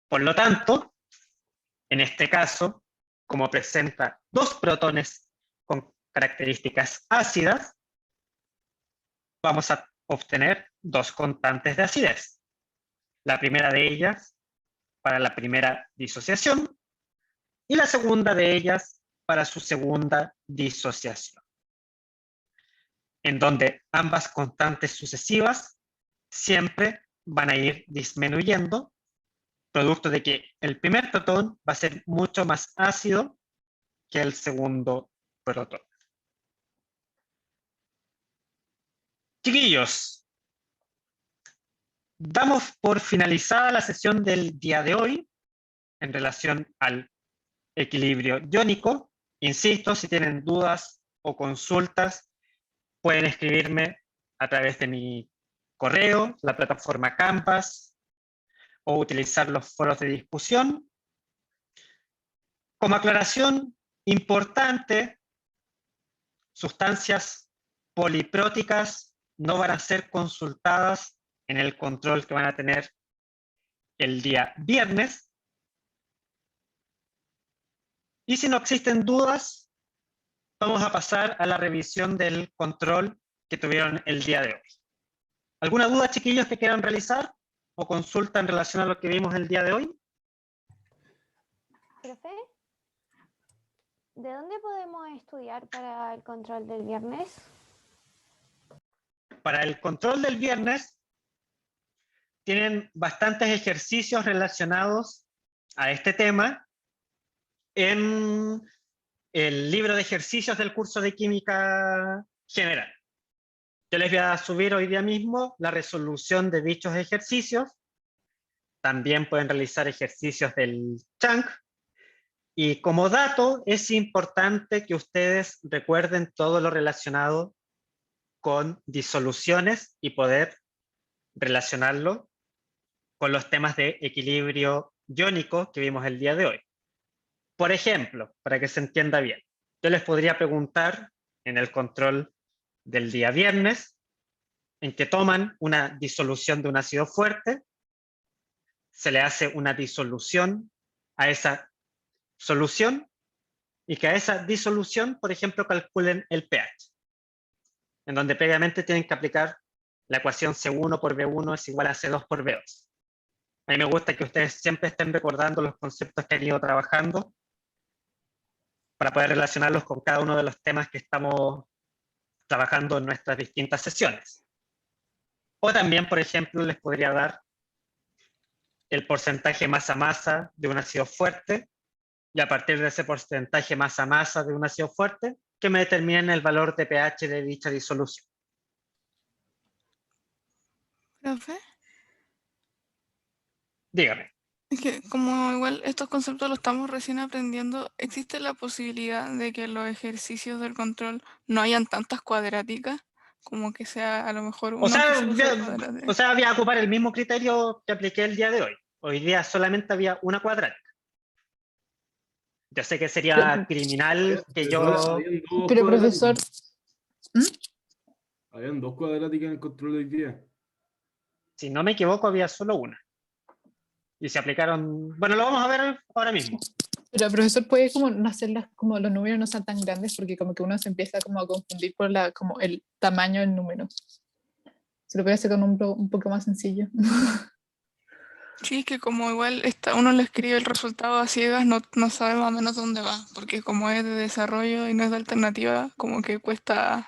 Por lo tanto, en este caso, como presenta dos protones con características ácidas, vamos a obtener dos constantes de acidez. La primera de ellas para la primera disociación y la segunda de ellas para su segunda disociación, en donde ambas constantes sucesivas siempre van a ir disminuyendo, producto de que el primer protón va a ser mucho más ácido que el segundo protón. Chiquillos, damos por finalizada la sesión del día de hoy en relación al equilibrio iónico. Insisto, si tienen dudas o consultas, pueden escribirme a través de mi correo, la plataforma Canvas, o utilizar los foros de discusión. Como aclaración importante, sustancias polipróticas no van a ser consultadas en el control que van a tener el día viernes. Y si no existen dudas, vamos a pasar a la revisión del control que tuvieron el día de hoy. ¿Alguna duda, chiquillos, que quieran realizar o consulta en relación a lo que vimos el día de hoy? Profe, ¿de dónde podemos estudiar para el control del viernes? Para el control del viernes, tienen bastantes ejercicios relacionados a este tema en el libro de ejercicios del curso de Química General. Yo les voy a subir hoy día mismo la resolución de dichos ejercicios. También pueden realizar ejercicios del Chunk. Y como dato, es importante que ustedes recuerden todo lo relacionado con disoluciones y poder relacionarlo con los temas de equilibrio iónico que vimos el día de hoy. Por ejemplo, para que se entienda bien, yo les podría preguntar en el control del día viernes, en que toman una disolución de un ácido fuerte, se le hace una disolución a esa solución y que a esa disolución, por ejemplo, calculen el pH, en donde previamente tienen que aplicar la ecuación C1 por B1 es igual a C2 por B2. A mí me gusta que ustedes siempre estén recordando los conceptos que han ido trabajando para poder relacionarlos con cada uno de los temas que estamos trabajando en nuestras distintas sesiones. O también, por ejemplo, les podría dar el porcentaje masa-masa de un ácido fuerte y a partir de ese porcentaje masa-masa de un ácido fuerte, que me determinen el valor de pH de dicha disolución. ¿Profe? Dígame. Es que como igual estos conceptos los estamos recién aprendiendo, ¿existe la posibilidad de que los ejercicios del control no hayan tantas cuadráticas? Como que sea a lo mejor uno que solo sea cuadrática. O sea, voy a ocupar el mismo criterio que apliqué el día de hoy. Hoy día solamente había una cuadrática. Yo sé que sería criminal que yo... Habían dos Pero profesor, cuadráticas. ¿Mm? Habían dos cuadráticas en el control de hoy día. Si no me equivoco, había solo una. Y se aplicaron... Bueno, lo vamos a ver ahora mismo. Pero el profesor puede como no hacerlas, como los números no sean tan grandes, porque como que uno se empieza como a confundir por como el tamaño del número. Se lo puede hacer con un poco más sencillo. Sí, es que como igual uno le escribe el resultado a ciegas, no sabe más o menos dónde va, porque como es de desarrollo y no es de alternativa, como que cuesta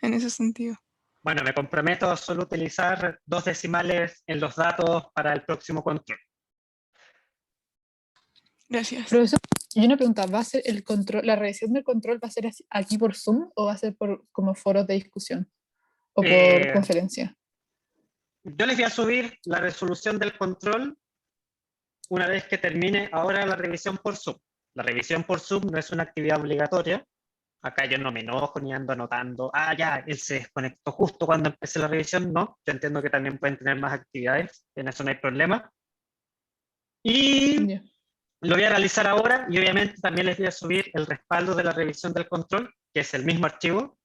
en ese sentido. Bueno, me comprometo a solo utilizar 2 decimales en los datos para el próximo control. Gracias. Profesor, y una pregunta, ¿va a ser el control, la revisión del control va a ser aquí por Zoom o va a ser por como foros de discusión o por conferencia? Yo les voy a subir la resolución del control una vez que termine ahora la revisión por Zoom. La revisión por Zoom no es una actividad obligatoria. Acá yo no me enojo ni ando anotando, ya, él se desconectó justo cuando empecé la revisión. No, yo entiendo que también pueden tener más actividades, en eso no hay problema. Y lo voy a realizar ahora y obviamente también les voy a subir el respaldo de la revisión del control, que es el mismo archivo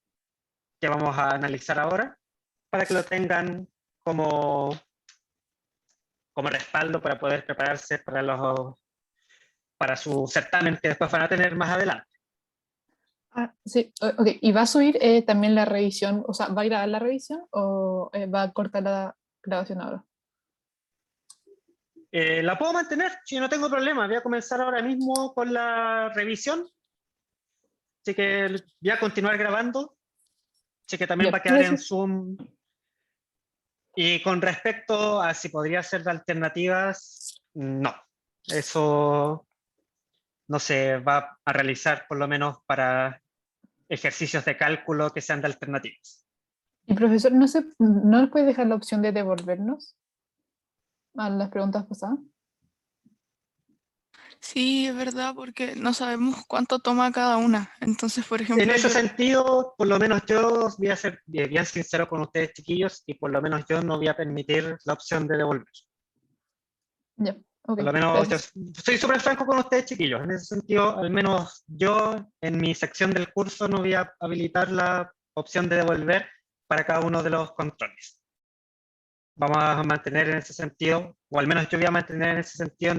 que vamos a analizar ahora, para que lo tengan como respaldo para poder prepararse para su certamen que después van a tener más adelante. Sí, ok. ¿Y va a subir también la revisión? O sea, ¿va a grabar la revisión o va a cortar la grabación ahora? La puedo mantener, si no tengo problema. Voy a comenzar ahora mismo con la revisión. Así que voy a continuar grabando. Así que también va a quedar en Zoom. Y con respecto a si podría ser de alternativas, no. Eso no se va a realizar, por lo menos para ejercicios de cálculo que sean de alternativas. Y profesor, ¿no nos puede dejar la opción de devolvernos a las preguntas pasadas? Sí, es verdad, porque no sabemos cuánto toma cada una. Entonces, por ejemplo... En ese sentido, por lo menos yo voy a ser bien sincero con ustedes, chiquillos, y por lo menos yo no voy a permitir la opción de devolver. Ya, ok. Por lo menos Gracias. yo soy súper franco con ustedes, chiquillos. En ese sentido, al menos yo en mi sección del curso no voy a habilitar la opción de devolver para cada uno de los controles. Vamos a mantener en ese sentido, o al menos yo voy a mantener en ese sentido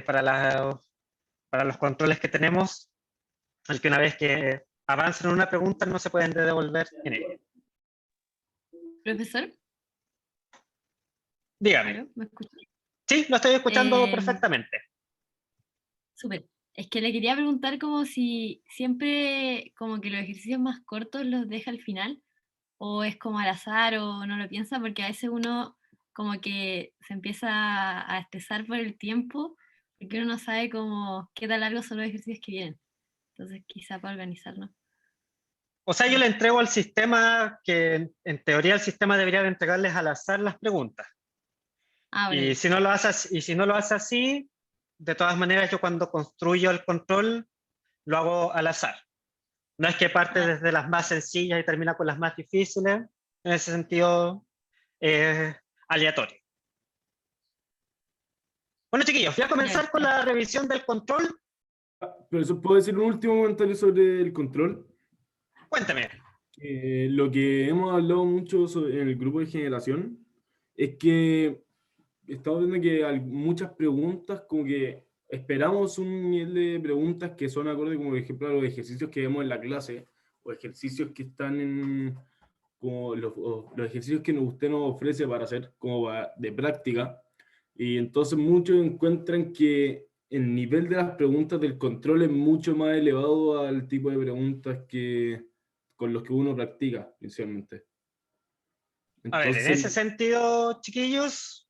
para los controles que tenemos, el que una vez que avancen en una pregunta no se pueden devolver en ella. ¿Profesor? Dígame. ¿Me escucha? Sí, lo estoy escuchando perfectamente. Súper. Es que le quería preguntar como si siempre como que los ejercicios más cortos los deja al final, o es como al azar o no lo piensa, porque a veces uno como que se empieza a estresar por el tiempo, porque uno no sabe como qué tan largos son los ejercicios que vienen. Entonces quizá para organizarnos. O sea, yo le entrego al sistema que en teoría el sistema debería de entregarles al azar las preguntas. Y si no lo hace así, de todas maneras yo cuando construyo el control lo hago al azar. No es que parte desde las más sencillas y termina con las más difíciles. En ese sentido, aleatorio. Bueno, chiquillos, voy a comenzar con la revisión del control. Pero ¿puedo decir un último comentario sobre el control? Cuéntame. Lo que hemos hablado mucho en el grupo de generación es que estamos viendo que hay muchas preguntas, como que esperamos un nivel de preguntas que son acorde, como por ejemplo a los ejercicios que vemos en la clase, o ejercicios que están en, como los ejercicios que usted nos ofrece para hacer como de práctica, y entonces muchos encuentran que el nivel de las preguntas del control es mucho más elevado al tipo de preguntas con los que uno practica inicialmente. A ver, en ese sentido, chiquillos,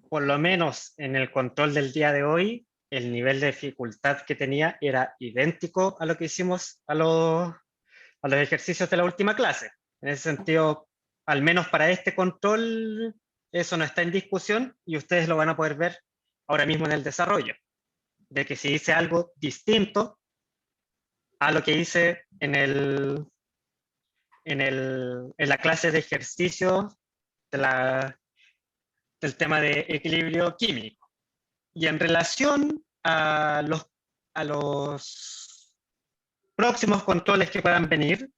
por lo menos en el control del día de hoy, el nivel de dificultad que tenía era idéntico a lo que hicimos a los ejercicios de la última clase. En ese sentido, al menos para este control, eso no está en discusión y ustedes lo van a poder ver ahora mismo en el desarrollo. De que si hice algo distinto a lo que hice en la clase de ejercicio de del tema de equilibrio químico. Y en relación a los próximos controles que puedan venir,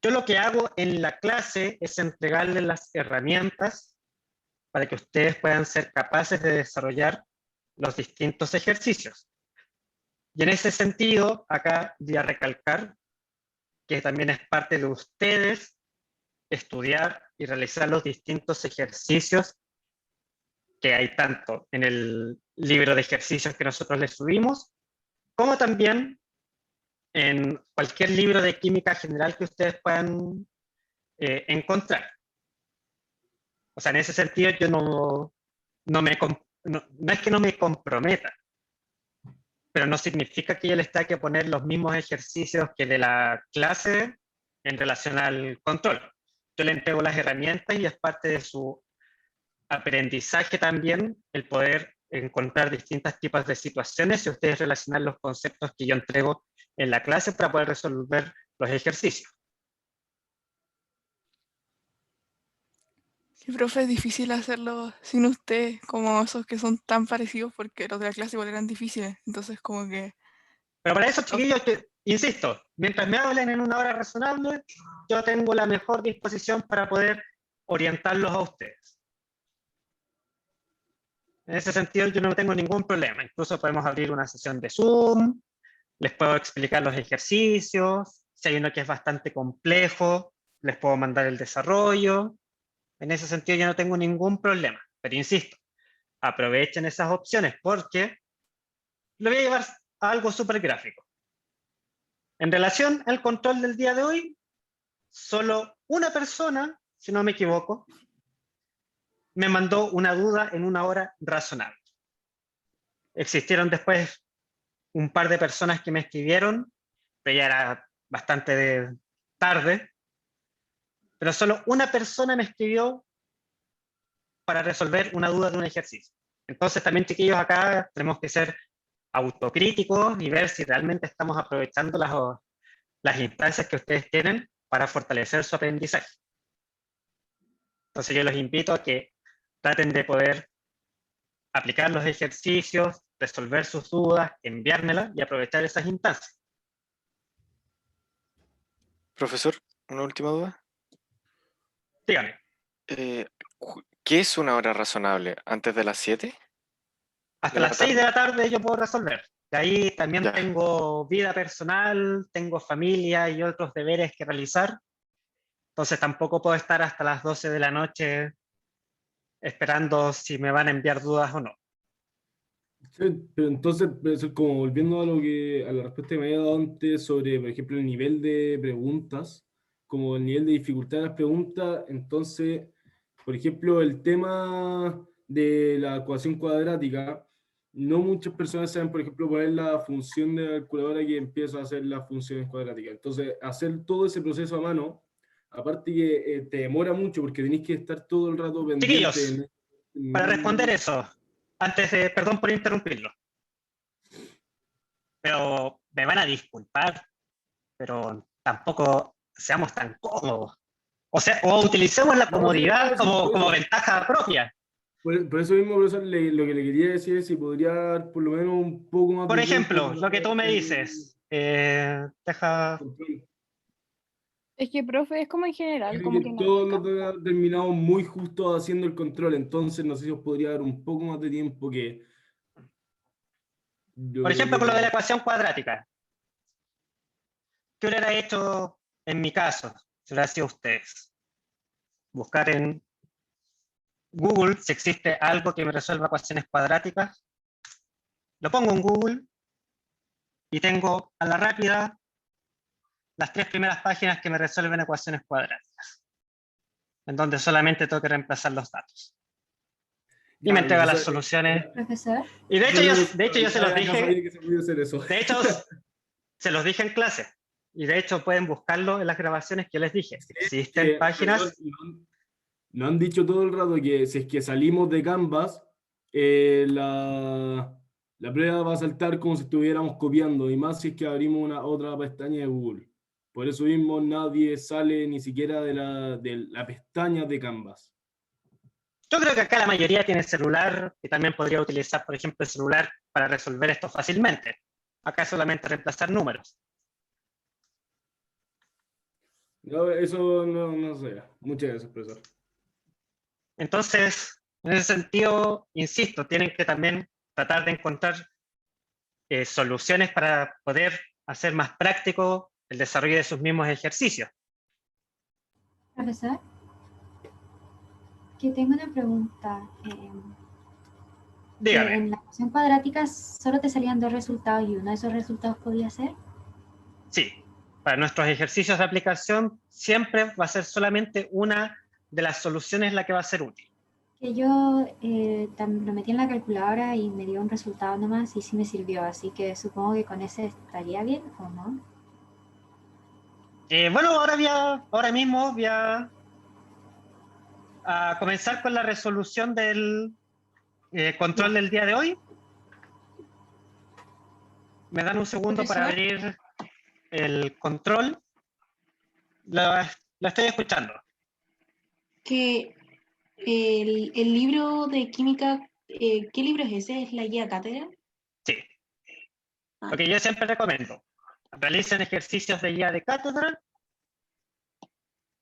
yo lo que hago en la clase es entregarles las herramientas para que ustedes puedan ser capaces de desarrollar los distintos ejercicios. Y en ese sentido, acá voy a recalcar que también es parte de ustedes estudiar y realizar los distintos ejercicios que hay tanto en el libro de ejercicios que nosotros les subimos, como también en cualquier libro de química general que ustedes puedan encontrar. O sea, en ese sentido yo no es que no me comprometa, pero no significa que yo les tenga que poner los mismos ejercicios que de la clase en relación al control. Yo le entrego las herramientas y es parte de su aprendizaje también el poder encontrar distintos tipos de situaciones y ustedes relacionar los conceptos que yo entrego en la clase para poder resolver los ejercicios. Sí, profe, es difícil hacerlo sin usted, como esos que son tan parecidos, porque los de la clase igual eran difíciles, entonces como que... Pero para eso, chiquillos, insisto, mientras me hablen en una hora razonable, yo tengo la mejor disposición para poder orientarlos a ustedes. En ese sentido, yo no tengo ningún problema. Incluso podemos abrir una sesión de Zoom, les puedo explicar los ejercicios, si hay uno que es bastante complejo, les puedo mandar el desarrollo. En ese sentido, yo no tengo ningún problema. Pero insisto, aprovechen esas opciones porque lo voy a llevar a algo súper gráfico. En relación al control del día de hoy, solo una persona, si no me equivoco, me mandó una duda en una hora razonable. Existieron después un par de personas que me escribieron, pero ya era bastante tarde, pero solo una persona me escribió para resolver una duda de un ejercicio. Entonces también, chiquillos, acá tenemos que ser autocríticos y ver si realmente estamos aprovechando las instancias que ustedes tienen para fortalecer su aprendizaje. Entonces yo los invito a que traten de poder aplicar los ejercicios, resolver sus dudas, enviármelas y aprovechar esas instancias. Profesor, una última duda. Dígame. ¿Qué es una hora razonable? ¿Antes de las 7? Hasta las 6 de la tarde yo puedo resolver. De ahí también Ya. tengo vida personal, tengo familia y otros deberes que realizar. Entonces tampoco puedo estar hasta las 12 de la noche esperando si me van a enviar dudas o no. Sí, pero entonces, profesor, como volviendo a la respuesta que me había dado antes sobre, por ejemplo, el nivel de preguntas, como el nivel de dificultad de las preguntas, entonces, por ejemplo, el tema de la ecuación cuadrática, no muchas personas saben, por ejemplo, poner la función de la calculadora que empieza a hacer las funciones cuadráticas. Entonces, hacer todo ese proceso a mano, aparte que te demora mucho porque tenés que estar todo el rato pendiente. Chiquillos, para responder eso, antes de, perdón por interrumpirlo, pero me van a disculpar, pero tampoco seamos tan cómodos. O sea, o utilicemos la comodidad como ventaja propia. Por eso mismo, profesor, lo que le quería decir es si podría dar por lo menos un poco más Por de ejemplo, tiempo lo que tú me dices, deja... Es que, profe, es como en general, Creo como que que no todos alcanza. los terminamos muy justo haciendo el control, entonces no sé si os podría dar un poco más de tiempo que... Por ejemplo, con lo de la ecuación cuadrática. ¿Qué hubiera hecho en mi caso, si hubiera sido ustedes? Buscar en Google si existe algo que me resuelva ecuaciones cuadráticas. Lo pongo en Google y tengo a la rápida las 3 primeras páginas que me resuelven ecuaciones cuadráticas, en donde solamente tengo que reemplazar los datos. Y me entrega las soluciones. Profesor. Y de hecho yo se los dije. De hecho, se los dije en clase. Y de hecho pueden buscarlo en las grabaciones que les dije. Existen páginas. Nos han dicho todo el rato que si es que salimos de Canvas, la prueba va a saltar como si estuviéramos copiando, y más si es que abrimos otra pestaña de Google. Por eso mismo nadie sale ni siquiera de la pestaña de Canvas. Yo creo que acá la mayoría tiene celular y también podría utilizar, por ejemplo, el celular para resolver esto fácilmente. Acá es solamente reemplazar números. No, eso no sé. Muchas gracias, profesor. Entonces, en ese sentido, insisto, tienen que también tratar de encontrar soluciones para poder hacer más práctico el desarrollo de sus mismos ejercicios. Profesor, que tengo una pregunta. Dígame. En la ecuación cuadrática solo te salían 2 resultados y uno de esos resultados podía ser. Sí, para nuestros ejercicios de aplicación siempre va a ser solamente una de las soluciones la que va a ser útil. Que yo lo metí en la calculadora y me dio un resultado nomás y sí me sirvió, así que supongo que con ese estaría bien, ¿o no? Bueno, ahora mismo voy a comenzar con la resolución del control del día de hoy. Me dan un segundo para abrir el control. La estoy escuchando. Que el libro de química, ¿qué libro es ese? ¿Es la guía cátedra? Sí. Lo que yo siempre recomiendo. Realicen ejercicios de guía de cátedra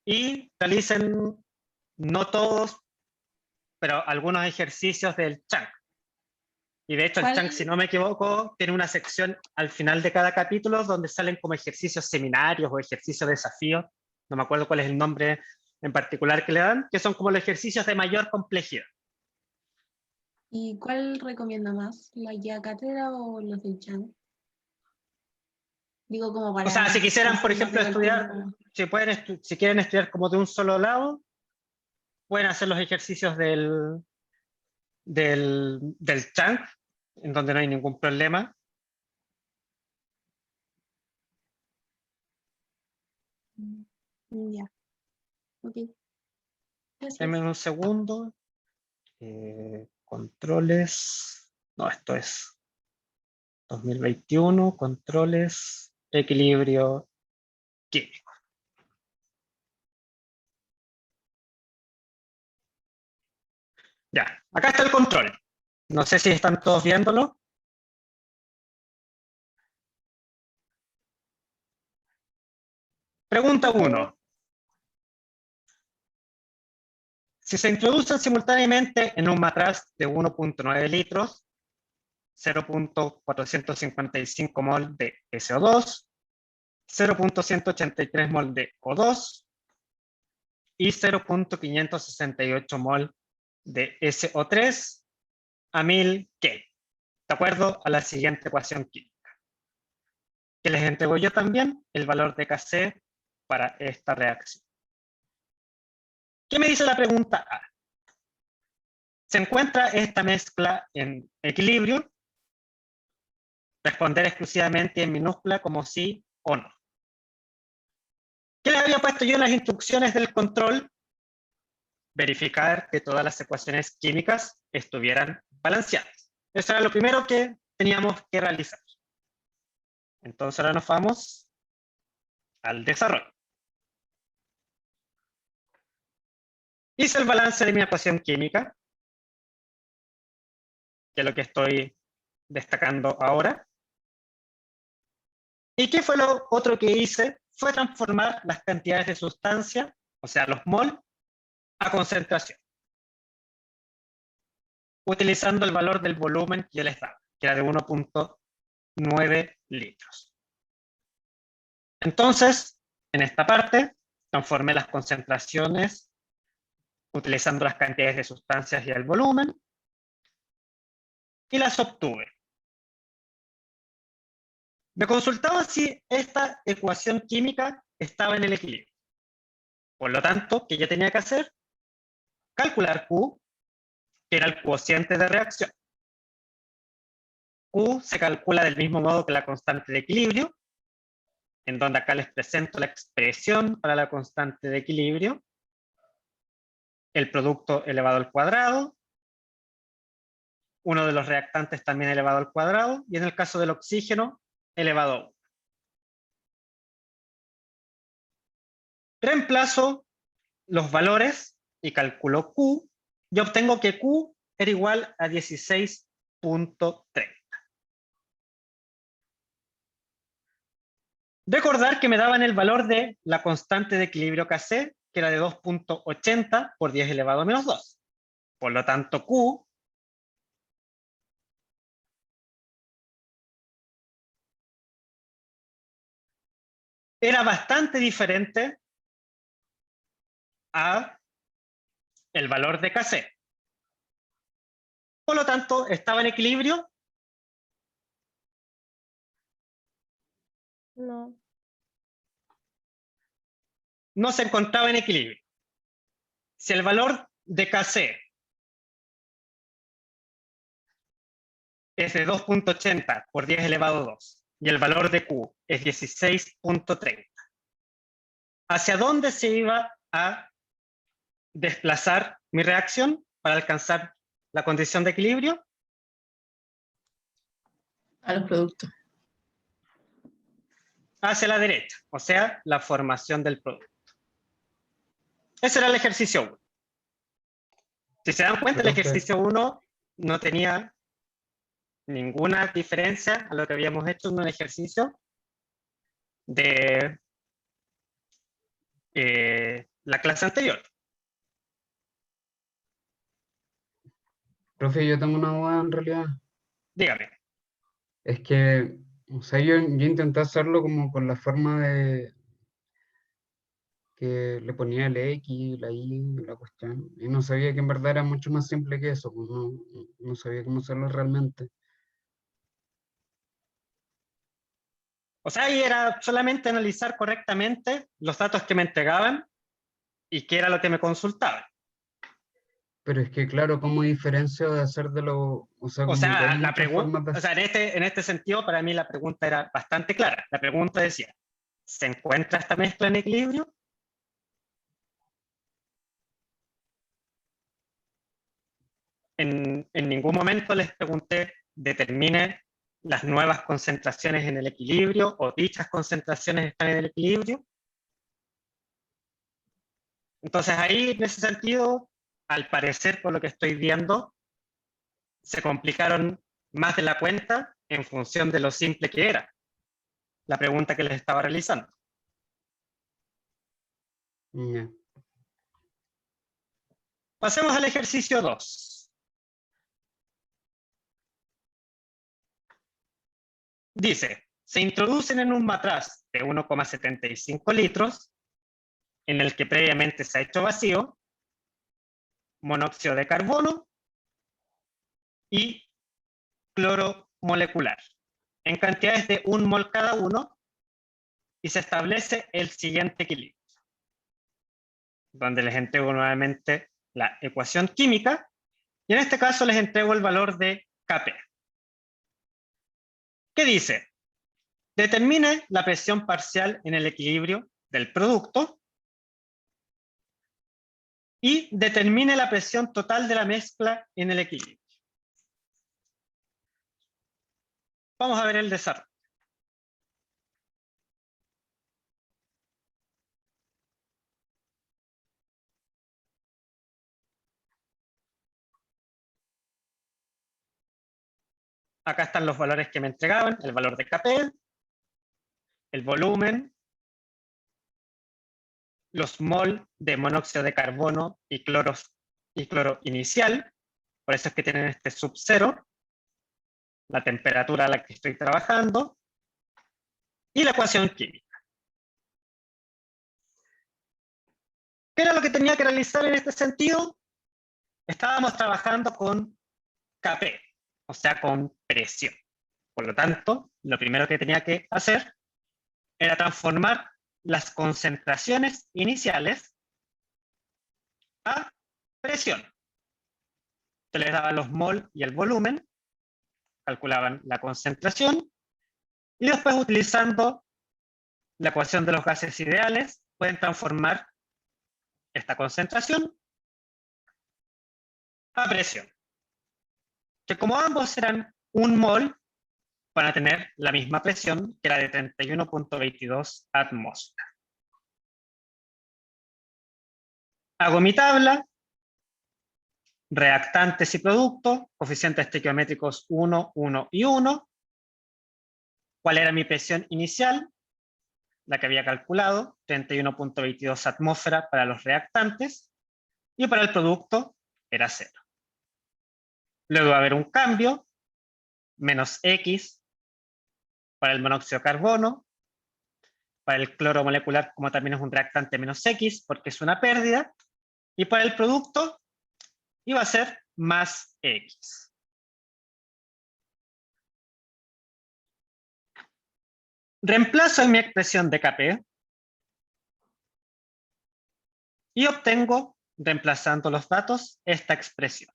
y realicen, no todos, pero algunos ejercicios del Chang. Y de hecho el Chang, si no me equivoco, tiene una sección al final de cada capítulo donde salen como ejercicios seminarios o ejercicios de desafío. No me acuerdo cuál es el nombre en particular que le dan, que son como los ejercicios de mayor complejidad. ¿Y cuál recomienda más? ¿La guía cátedra o los del Chang? Digo como para... O sea, si quisieran, por ejemplo, estudiar, si quieren estudiar como de un solo lado, pueden hacer los ejercicios del Chang, en donde no hay ningún problema. Ya. Ok. Gracias. Denme un segundo. Controles. No, esto es 2021. Controles. Equilibrio químico. Ya, acá está el control. No sé si están todos viéndolo. Pregunta 1. Si se introducen simultáneamente en un matraz de 1.9 litros, 0.455 mol de SO2, 0.183 mol de O2 y 0.568 mol de SO3 a 1000 Kelvin, de acuerdo a la siguiente ecuación química, que les entrego yo también el valor de Kc para esta reacción. ¿Qué me dice la pregunta A? ¿Se encuentra esta mezcla en equilibrio? Responder exclusivamente en minúscula como sí o no. ¿Qué le había puesto yo en las instrucciones del control? Verificar que todas las ecuaciones químicas estuvieran balanceadas. Eso era lo primero que teníamos que realizar. Entonces ahora nos vamos al desarrollo. Hice el balance de mi ecuación química, que es lo que estoy destacando ahora. ¿Y qué fue lo otro que hice? Fue transformar las cantidades de sustancia, o sea, los mol, a concentración, utilizando el valor del volumen que yo les daba, que era de 1.9 litros. Entonces, en esta parte, transformé las concentraciones utilizando las cantidades de sustancias y el volumen, y las obtuve. Me consultaba si esta ecuación química estaba en el equilibrio. Por lo tanto, ¿qué yo tenía que hacer? Calcular Q, que era el cociente de reacción. Q se calcula del mismo modo que la constante de equilibrio, en donde acá les presento la expresión para la constante de equilibrio, el producto elevado al cuadrado, uno de los reactantes también elevado al cuadrado, y en el caso del oxígeno, elevado a 1. Reemplazo los valores y calculo Q yo obtengo que Q era igual a 16.30. Recordar que me daban el valor de la constante de equilibrio KC, que era de 2.80 por 10 elevado a menos 2. Por lo tanto, Q era bastante diferente a el valor de KC. Por lo tanto, ¿estaba en equilibrio? No. No se encontraba en equilibrio. Si el valor de KC es de 2.80 por 10 elevado a 2 y el valor de Q es 16.30, ¿hacia dónde se iba a desplazar mi reacción para alcanzar la condición de equilibrio? A los productos. Hacia la derecha, o sea, la formación del producto. Ese era el ejercicio 1. Si se dan cuenta, el ejercicio 1 no tenía ninguna diferencia a lo que habíamos hecho en un ejercicio de la clase anterior. Profe, yo tengo una duda en realidad. Dígame. Es que, o sea, yo intenté hacerlo como con la forma de que le ponía el X, la Y, la cuestión, y no sabía que en verdad era mucho más simple que eso, pues no sabía cómo hacerlo realmente. O sea, ahí era solamente analizar correctamente los datos que me entregaban y qué era lo que me consultaban. Pero es que, claro, ¿cómo diferencio de hacer de lo, o sea, O como que sea, hay muchas formas de o sea, en este sentido, para mí la pregunta era bastante clara. La pregunta decía, ¿se encuentra esta mezcla en equilibrio? En ningún momento les pregunté, determine las nuevas concentraciones en el equilibrio o dichas concentraciones están en el equilibrio. Entonces ahí, en ese sentido, al parecer, por lo que estoy viendo, se complicaron más de la cuenta en función de lo simple que era la pregunta que les estaba realizando. Ya. Pasemos al ejercicio 2. Dice, se introducen en un matraz de 1,75 litros, en el que previamente se ha hecho vacío, monóxido de carbono y cloro molecular, en cantidades de 1 mol cada uno, y se establece el siguiente equilibrio, donde les entrego nuevamente la ecuación química, y en este caso les entrego el valor de Kp. ¿Qué dice? Determine la presión parcial en el equilibrio del producto y determine la presión total de la mezcla en el equilibrio. Vamos a ver el desarrollo. Acá están los valores que me entregaban, el valor de Kp, el volumen, los mol de monóxido de carbono y cloro inicial, por eso es que tienen este sub-0, la temperatura a la que estoy trabajando, y la ecuación química. ¿Qué era lo que tenía que realizar en este sentido? Estábamos trabajando con Kp, o sea, con presión. Por lo tanto, lo primero que tenía que hacer era transformar las concentraciones iniciales a presión. Se les daba los mol y el volumen, calculaban la concentración, y después, utilizando la ecuación de los gases ideales, pueden transformar esta concentración a presión. Que como ambos eran 1 mol, van a tener la misma presión, que era de 31.22 atmósferas. Hago mi tabla, reactantes y productos, coeficientes estequiométricos 1, 1 y 1. ¿Cuál era mi presión inicial? La que había calculado, 31.22 atmósferas para los reactantes, y para el producto era 0. Luego va a haber un cambio, menos X para el monóxido de carbono, para el cloro molecular, como también es un reactante, menos X, porque es una pérdida, y para el producto iba a ser más X. Reemplazo en mi expresión de Kp y obtengo, reemplazando los datos, esta expresión.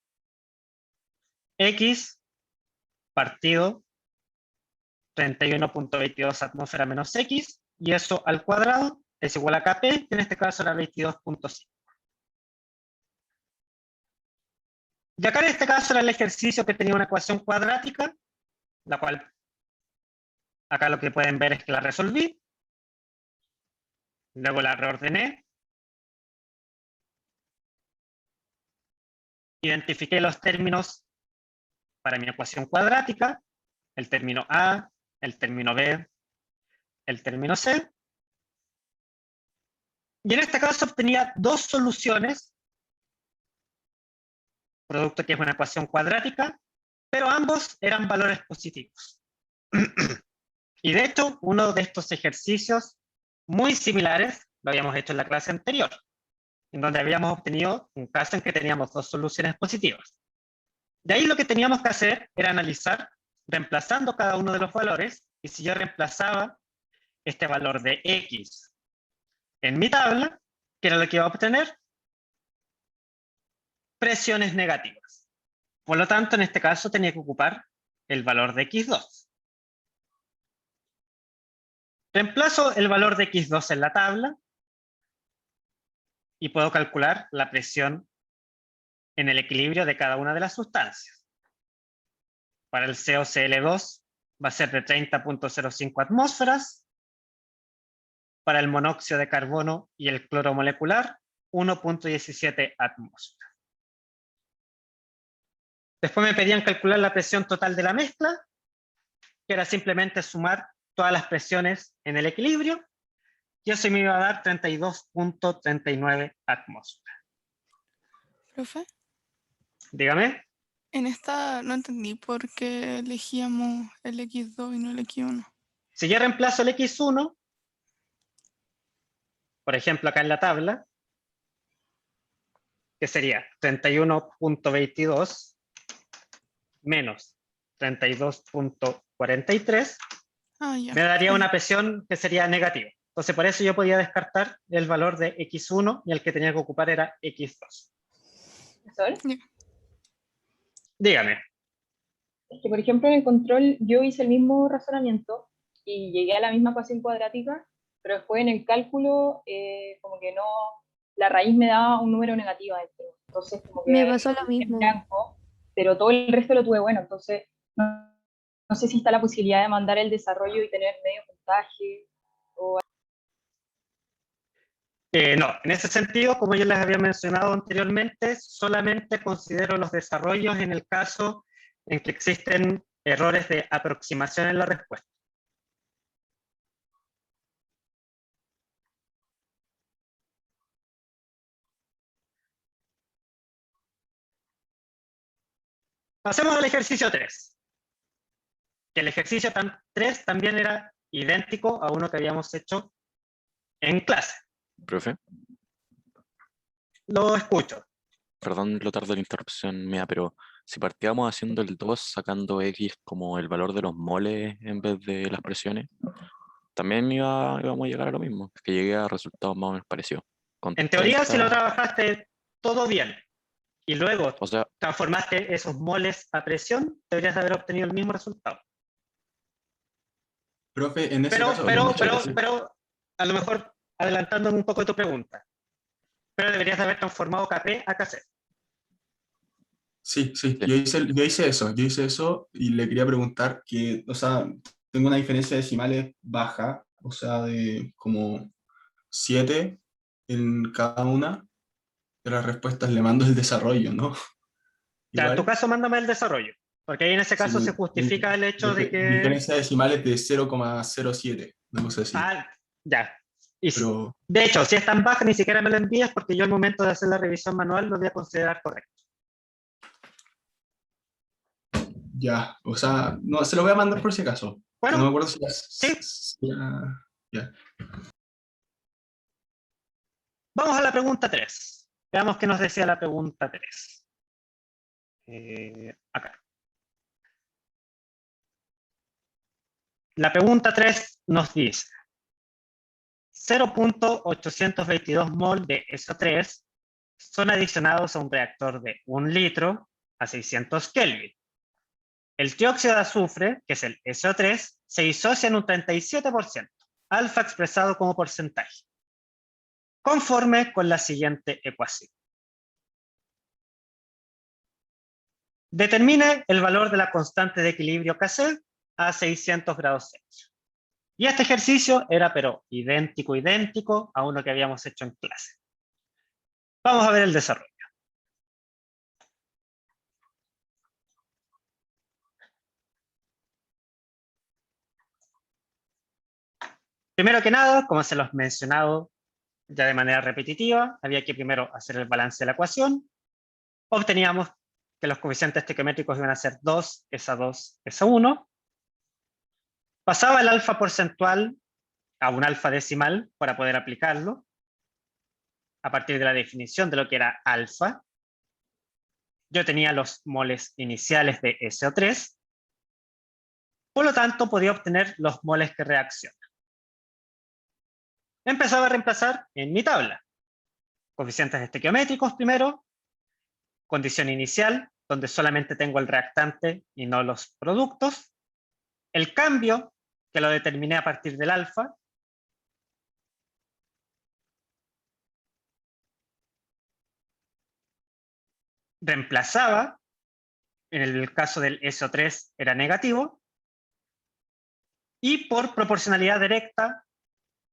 X partido 31.22 atmósfera menos X, y eso al cuadrado es igual a Kp, que en este caso era 22.5. Y acá en este caso era el ejercicio que tenía una ecuación cuadrática, la cual acá lo que pueden ver es que la resolví. Luego la reordené. Identifiqué los términos para mi ecuación cuadrática, el término A, el término B, el término C. Y en este caso obtenía dos soluciones, producto que es una ecuación cuadrática, pero ambos eran valores positivos. Y de hecho, uno de estos ejercicios muy similares lo habíamos hecho en la clase anterior, en donde habíamos obtenido un caso en que teníamos dos soluciones positivas. De ahí lo que teníamos que hacer era analizar, reemplazando cada uno de los valores, y si yo reemplazaba este valor de X en mi tabla, ¿qué era lo que iba a obtener? Presiones negativas. Por lo tanto, en este caso tenía que ocupar el valor de X2. Reemplazo el valor de X2 en la tabla y puedo calcular la presión en el equilibrio de cada una de las sustancias. Para el COCl2 va a ser de 30.05 atmósferas. Para el monóxido de carbono y el cloro molecular, 1.17 atmósferas. Después me pedían calcular la presión total de la mezcla, que era simplemente sumar todas las presiones en el equilibrio, y eso me iba a dar 32.39 atmósferas. Profe, Dígame. en esta no entendí por qué elegíamos el X2 y no el X1. Si yo reemplazo el X1, por ejemplo acá en la tabla, que sería 31.22 menos 32.43, me daría una presión que sería negativa. Entonces por eso yo podía descartar el valor de X1 y el que tenía que ocupar era X2. ¿Profesor? Dígame. Es que, por ejemplo, en el control yo hice el mismo razonamiento y llegué a la misma ecuación cuadrática, pero después en el cálculo como que no, la raíz me daba un número negativo dentro. Entonces como que Me pasó lo mismo. blanco, pero todo el resto lo tuve bueno. Entonces no sé si está la posibilidad de mandar el desarrollo y tener medio puntaje. No, en ese sentido, como yo les había mencionado anteriormente, solamente considero los desarrollos en el caso en que existen errores de aproximación en la respuesta. Pasemos al ejercicio 3. Que el ejercicio 3 también era idéntico a uno que habíamos hecho en clase. Profe, Lo escucho. perdón lo tarde la interrupción mía, pero si partíamos haciendo el 2, sacando X como el valor de los moles en vez de las presiones, también íbamos a llegar a lo mismo, que llegué a resultados más o menos parecidos. En teoría, si lo trabajaste todo bien y luego o sea, transformaste esos moles a presión, deberías haber obtenido el mismo resultado. Profe, en ese caso... Pero, a lo mejor adelantándome un poco tu pregunta, pero deberías haber transformado Kp a Kc. Sí, yo hice eso y le quería preguntar que, o sea, tengo una diferencia de decimales baja, o sea, de como 7 en cada una de las respuestas, le mando el desarrollo, ¿no? Ya, en tu igual. caso, mándame el desarrollo, porque ahí en ese caso Sí, se justifica el hecho de que... Diferencia decimal es de 0,07, una cosa así. Ah, ya. Y Pero de hecho, si es tan baja, ni siquiera me lo envías, porque yo al momento de hacer la revisión manual lo voy a considerar correcto. ya, o sea, no, se lo voy a mandar por si acaso. Bueno, no me acuerdo si sí. ya. Vamos a la pregunta 3. Veamos qué nos decía la pregunta 3. Acá. La pregunta 3 nos dice 0.822 mol de SO3 son adicionados a un reactor de 1 litro a 600 Kelvin. El trióxido de azufre, que es el SO3, se disocia en un 37%, alfa expresado como porcentaje, conforme con la siguiente ecuación. Determine el valor de la constante de equilibrio Kc a 600 grados Celsius. Y este ejercicio era pero idéntico a uno que habíamos hecho en clase. Vamos a ver el desarrollo. Primero que nada, como se los he mencionado ya de manera repetitiva, había que primero hacer el balance de la ecuación. Obteníamos que los coeficientes estequiométricos iban a ser 2, esa 2, esa 1. Pasaba el alfa porcentual a un alfa decimal para poder aplicarlo a partir de la definición de lo que era alfa. Yo tenía los moles iniciales de SO3, por lo tanto podía obtener los moles que reaccionan. Empezaba a reemplazar en mi tabla. Coeficientes estequiométricos primero, condición inicial, donde solamente tengo el reactante y no los productos, el cambio, que lo determiné a partir del alfa, reemplazaba, en el caso del SO3 era negativo, y por proporcionalidad directa,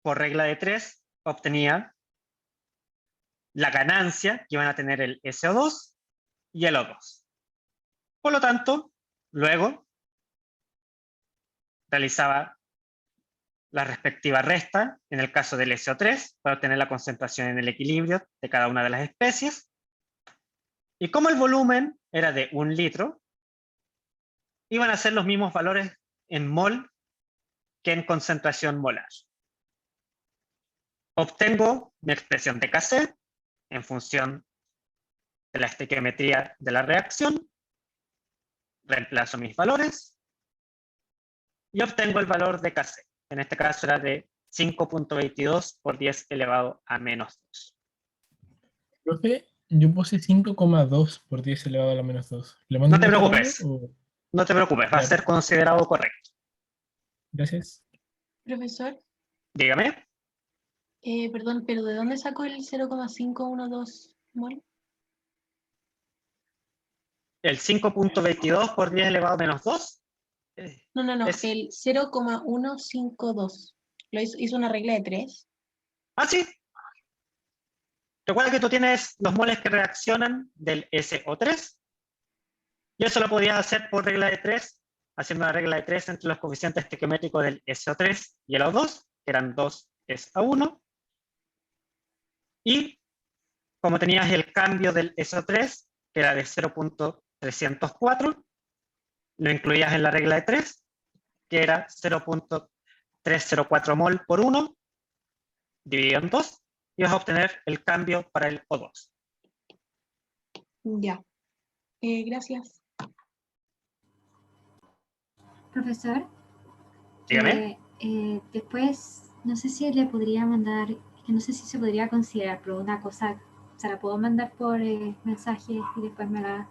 por regla de 3, obtenía la ganancia que iban a tener el SO2 y el O2. Por lo tanto, luego realizaba la respectiva resta en el caso del SO3 para obtener la concentración en el equilibrio de cada una de las especies. Y como el volumen era de 1 litro, iban a ser los mismos valores en mol que en concentración molar. Obtengo mi expresión de Kc en función de la estequiometría de la reacción, reemplazo mis valores y obtengo el valor de Kc. En este caso era de 5.22 por 10 elevado a menos 2. Profe, yo puse 5,2 por 10 elevado a la menos 2. ¿Le mando No te un error preocupes, o...? no te preocupes, va a ser considerado correcto. Gracias. Profesor, Dígame. perdón, pero ¿de dónde sacó el 0,512 mol? El 5.22 por 10 elevado a menos 2. No, el 0,152. Hizo una regla de 3. Ah, sí. Recuerda que tú tienes los moles que reaccionan del SO3. Y eso lo podías hacer por regla de 3, haciendo una regla de 3 entre los coeficientes estequiométricos del SO3 y el O2, que eran 2 es a 1. Y como tenías el cambio del SO3, que era de 0.304, lo incluías en la regla de 3, que era 0.304 mol por 1, dividido en 2, y vas a obtener el cambio para el O2. Ya. Gracias. Profesor, Dígame. después, no sé si le podría mandar, que no sé si se podría considerar, pero una cosa, se la puedo mandar por mensaje y después me la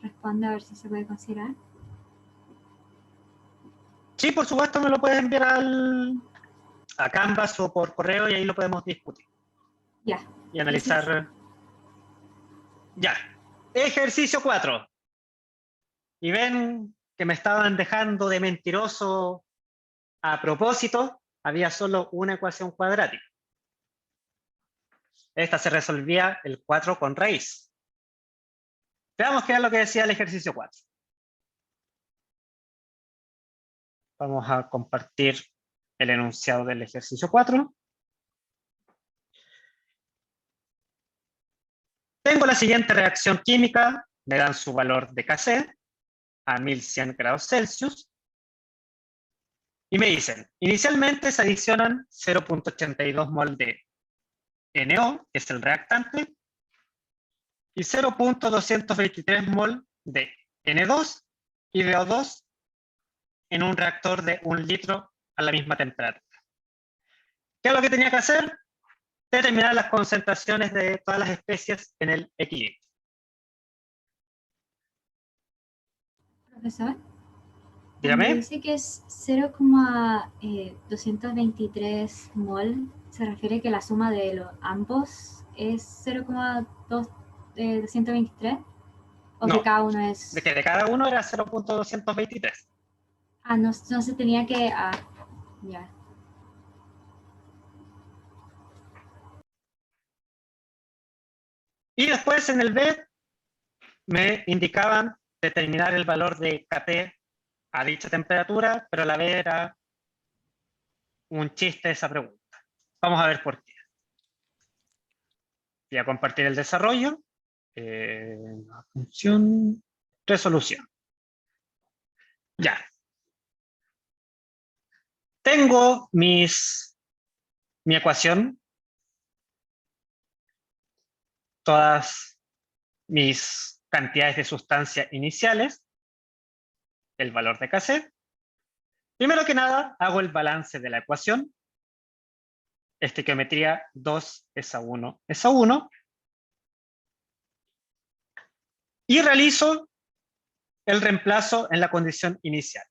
responde a ver si se puede considerar. Sí, por supuesto, me lo puedes enviar a Canvas o por correo y ahí lo podemos discutir. Ya. Y analizar. Gracias. Ya. Ejercicio 4. Y ven que me estaban dejando de mentiroso a propósito. Había solo una ecuación cuadrática. Esta se resolvía el 4 con raíz. Veamos qué es lo que decía el ejercicio 4. Vamos a compartir el enunciado del ejercicio 4. Tengo la siguiente reacción química, me dan su valor de Kc a 1100 grados Celsius, y me dicen, inicialmente se adicionan 0.82 mol de NO, que es el reactante, y 0.223 mol de N2 y de O2 en un reactor de 1 litro a la misma temperatura. ¿Qué es lo que tenía que hacer? Determinar las concentraciones de todas las especies en el equilibrio. Profesor, Dígame. cuando dice que es 0,223 mol, ¿se refiere que la suma de ambos es 0,223? ¿O No, que cada uno es...? de que de cada uno era 0.223. Ah, no se tenía que... Ah, ya. Y después en el B me indicaban determinar el valor de Kp a dicha temperatura, pero la B era un chiste esa pregunta. Vamos a ver por qué. Voy a compartir el desarrollo. La función resolución. Ya. Tengo mi ecuación. Todas mis cantidades de sustancia iniciales. El valor de Kc. Primero que nada, hago el balance de la ecuación. Estequiometría 2 es a 1 es a 1. Y realizo el reemplazo en la condición inicial.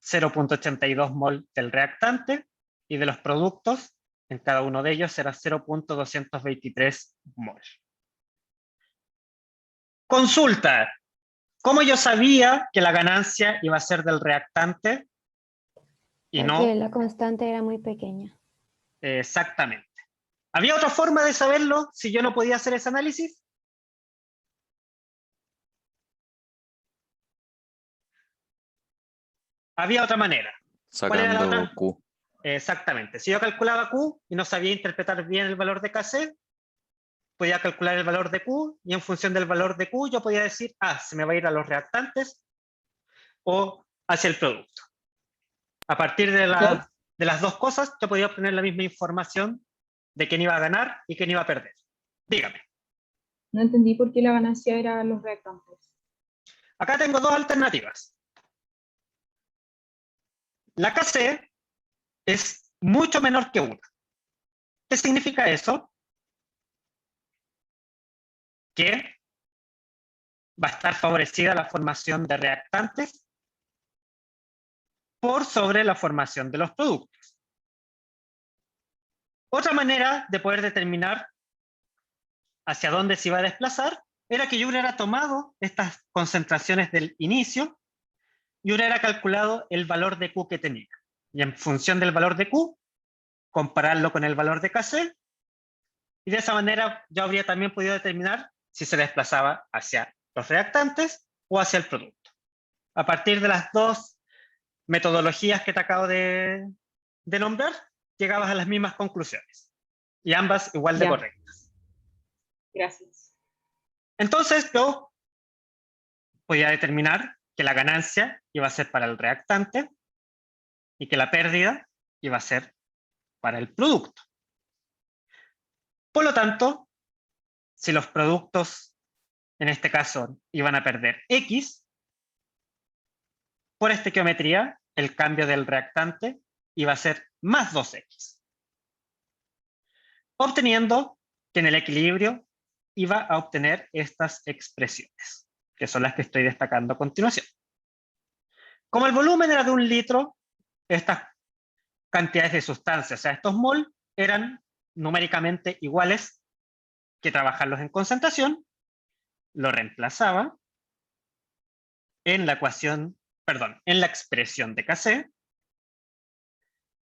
0.82 mol del reactante y de los productos, en cada uno de ellos será 0.223 mol. Consulta. ¿Cómo yo sabía que la ganancia iba a ser del reactante y Porque no? la constante era muy pequeña. Exactamente. ¿Había otra forma de saberlo si yo no podía hacer ese análisis? Había otra manera. ¿Cuál era la Sacando otra? Q. Exactamente. Si yo calculaba Q y no sabía interpretar bien el valor de Kc, podía calcular el valor de Q y en función del valor de Q yo podía decir, se me va a ir a los reactantes o hacia el producto. A partir de las dos cosas yo podía obtener la misma información de quién iba a ganar y quién iba a perder. Dígame. No entendí por qué la ganancia era los reactantes. Acá tengo dos alternativas. La Kc es mucho menor que 1. ¿Qué significa eso? Que va a estar favorecida la formación de reactantes por sobre la formación de los productos. Otra manera de poder determinar hacia dónde se iba a desplazar era que yo hubiera tomado estas concentraciones del inicio y hubiera calculado el valor de Q que tenía. Y en función del valor de Q, compararlo con el valor de Kc, y de esa manera yo habría también podido determinar si se desplazaba hacia los reactantes o hacia el producto. A partir de las dos metodologías que te acabo de nombrar, llegabas a las mismas conclusiones. Y ambas igual de Ya. correctas. Gracias. Entonces yo podía determinar que la ganancia iba a ser para el reactante y que la pérdida iba a ser para el producto. Por lo tanto, si los productos, en este caso, iban a perder X, por estequiometría, el cambio del reactante iba a ser más 2X. Obteniendo que en el equilibrio iba a obtener estas expresiones, que son las que estoy destacando a continuación. Como el volumen era de 1 litro, estas cantidades de sustancia, o sea, estos mol, eran numéricamente iguales que trabajarlos en concentración, lo reemplazaba en la ecuación, perdón, en la expresión de Kc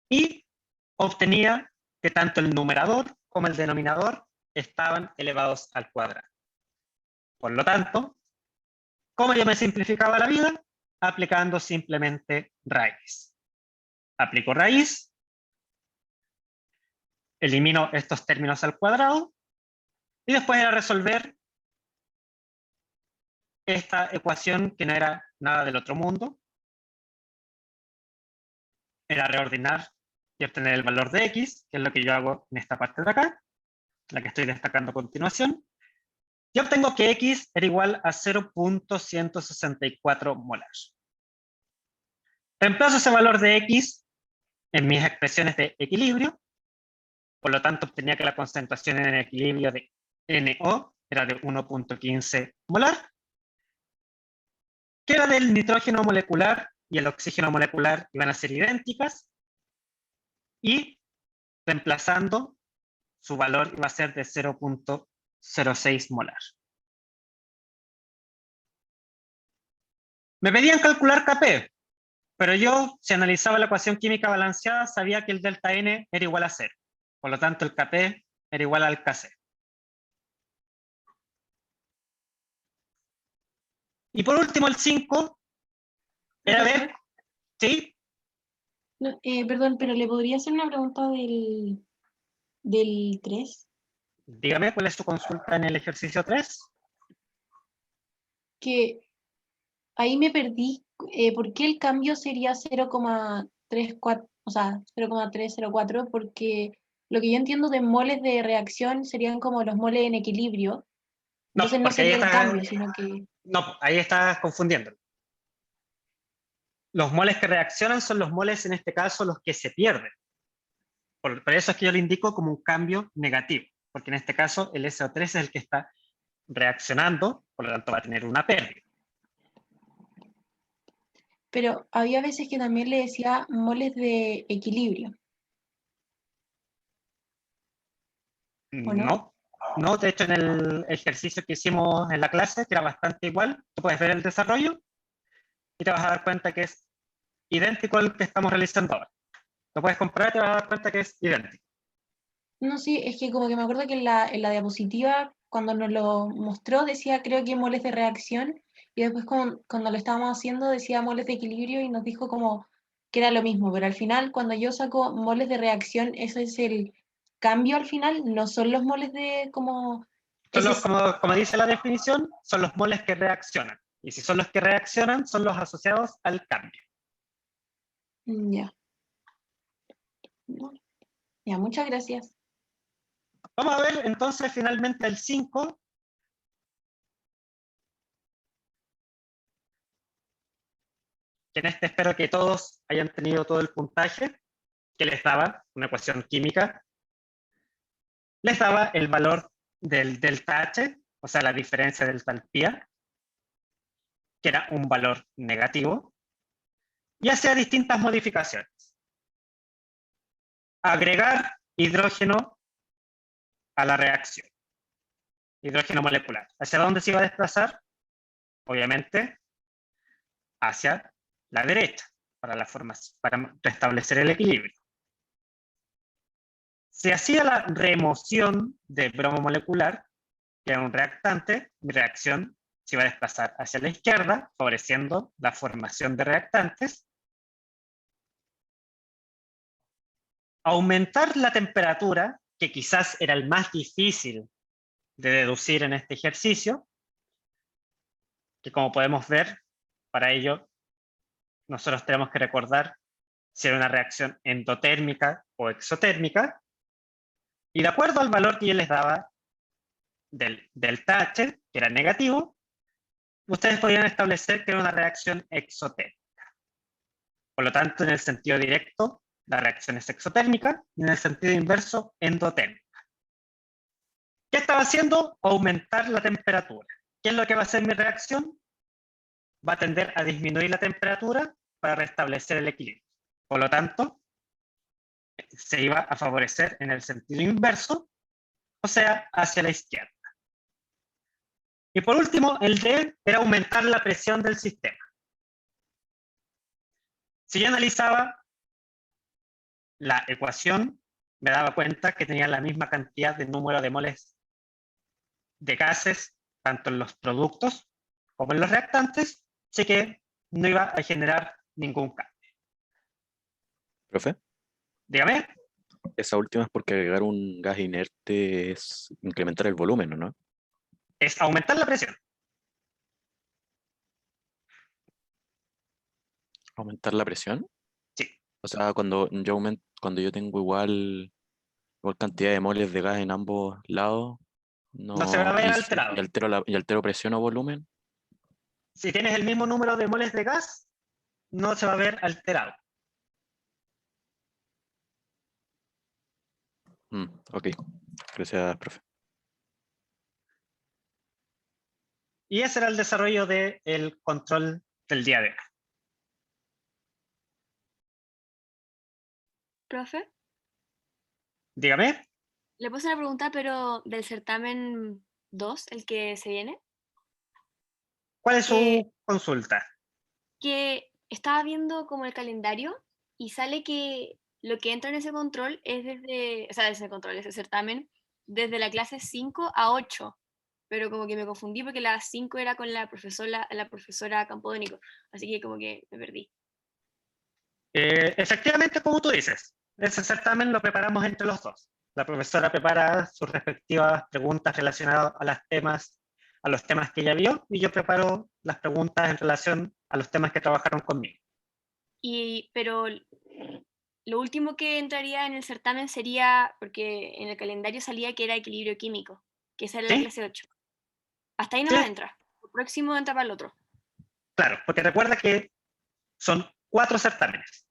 y obtenía que tanto el numerador como el denominador estaban elevados al cuadrado. Por lo tanto, ¿cómo yo me simplificaba la vida? Aplicando simplemente raíz. Aplico raíz, elimino estos términos al cuadrado, y después era resolver esta ecuación que no era nada del otro mundo. Era reordenar y obtener el valor de x, que es lo que yo hago en esta parte de acá, la que estoy destacando a continuación. Y obtengo que x era igual a 0.164 molar. Reemplazo ese valor de x en mis expresiones de equilibrio. Por lo tanto, obtenía que la concentración en el equilibrio de NO era de 1.15 molar, que era del nitrógeno molecular y el oxígeno molecular iban a ser idénticas, y reemplazando, su valor iba a ser de 0.06 molar. Me pedían calcular Kp, pero yo, si analizaba la ecuación química balanceada, sabía que el delta N era igual a 0. Por lo tanto, el Kp era igual al Kc. Y por último, el 5 era ver, ¿sí? No, perdón, pero ¿le podría hacer una pregunta del 3? Dígame, ¿cuál es su consulta en el ejercicio 3? Que ahí me perdí. ¿Por qué el cambio sería 0,34, o sea, 0,304? Porque lo que yo entiendo de moles de reacción serían como los moles en equilibrio. No, Entonces no porque ahí sería el está, cambio, sino que... no, ahí estás confundiendo. Los moles que reaccionan son los moles, en este caso, los que se pierden. Por eso es que yo le indico como un cambio negativo, porque en este caso el SO3 es el que está reaccionando, por lo tanto va a tener una pérdida. Pero había veces que también le decía moles de equilibrio. ¿O no? No, de hecho en el ejercicio que hicimos en la clase, que era bastante igual, tú puedes ver el desarrollo y te vas a dar cuenta que es idéntico al que estamos realizando ahora. Lo puedes comparar y te vas a dar cuenta que es idéntico. No, sí, es que como que me acuerdo que en la diapositiva, cuando nos lo mostró, decía creo que moles de reacción, y después cuando lo estábamos haciendo decía moles de equilibrio y nos dijo como que era lo mismo, pero al final cuando yo saco moles de reacción, ese es el cambio al final, no son los moles de como... Como dice la definición, son los moles que reaccionan. Y si son los que reaccionan, son los asociados al cambio. Ya. Ya, muchas gracias. Vamos a ver entonces finalmente el 5. Que en este espero que todos hayan tenido todo el puntaje que les daba una ecuación química. Les daba el valor del delta H, o sea, la diferencia de entalpía, que era un valor negativo, y hacía distintas modificaciones. Agregar hidrógeno a la reacción. Hidrógeno molecular. ¿Hacia dónde se iba a desplazar? Obviamente, hacia la derecha, para restablecer el equilibrio. Se hacía la remoción de bromo molecular, que era un reactante, mi reacción se iba a desplazar hacia la izquierda, favoreciendo la formación de reactantes. Aumentar la temperatura, que quizás era el más difícil de deducir en este ejercicio, que como podemos ver, para ello nosotros tenemos que recordar si era una reacción endotérmica o exotérmica, y de acuerdo al valor que yo les daba del delta H, que era negativo, ustedes podían establecer que era una reacción exotérmica. Por lo tanto, en el sentido directo, la reacción es exotérmica, y en el sentido inverso, endotérmica. ¿Qué estaba haciendo? Aumentar la temperatura. ¿Qué es lo que va a hacer mi reacción? Va a tender a disminuir la temperatura para restablecer el equilibrio. Por lo tanto, se iba a favorecer en el sentido inverso, o sea, hacia la izquierda. Y por último, el D era aumentar la presión del sistema. Si yo analizaba la ecuación, me daba cuenta que tenía la misma cantidad de número de moles de gases tanto en los productos como en los reactantes, así que no iba a generar ningún cambio. Profe, Dígame. esa última es porque agregar un gas inerte es incrementar el volumen, ¿o no? Es aumentar la presión. ¿Aumentar la presión? Sí. O sea, cuando yo tengo igual cantidad de moles de gas en ambos lados, No se va a ver alterado. y altero presión o volumen. Si tienes el mismo número de moles de gas, no se va a ver alterado. Ok, gracias, profe. Y ese era el desarrollo del control del día de hoy. Profe, Dígame. le puse una pregunta, pero del certamen 2, el que se viene, ¿Cuál es su consulta? que estaba viendo como el calendario y sale que lo que entra en ese control es desde, o sea, ese certamen, desde la clase 5 a 8, pero como que me confundí porque la 5 era con la profesora Campodónico, así que como que me perdí. Efectivamente, como tú dices, ese certamen lo preparamos entre los dos. La profesora prepara sus respectivas preguntas relacionadas a los temas que ella vio, y yo preparo las preguntas en relación a los temas que trabajaron conmigo. Pero lo último que entraría en el certamen sería, porque en el calendario salía que era equilibrio químico, que esa era la clase 8. Hasta ahí no va entra. El próximo entra para el otro. Claro, porque recuerda que son 4 certámenes.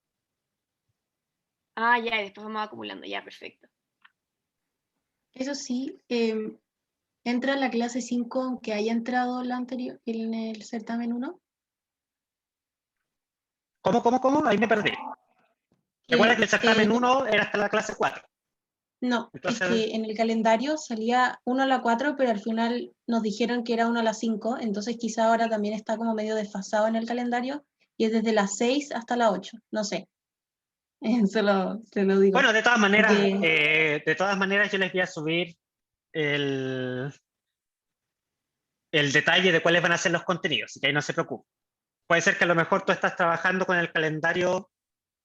Ah, ya, y después vamos acumulando, ya, perfecto. Eso sí, entra en la clase 5 aunque haya entrado la anterior en el certamen 1. ¿Cómo? Ahí me perdí. Recuerda que el certamen 1 era hasta la clase 4. No, Entonces, es que en el calendario salía 1 a la 4, pero al final nos dijeron que era 1 a la 5, entonces quizá ahora también está como medio desfasado en el calendario, y es desde las 6 hasta la 8, no sé. Se lo digo. Bueno, de todas maneras, Porque yo les voy a subir el detalle de cuáles van a ser los contenidos, así que ahí no se preocupen. Puede ser que a lo mejor tú estás trabajando con el calendario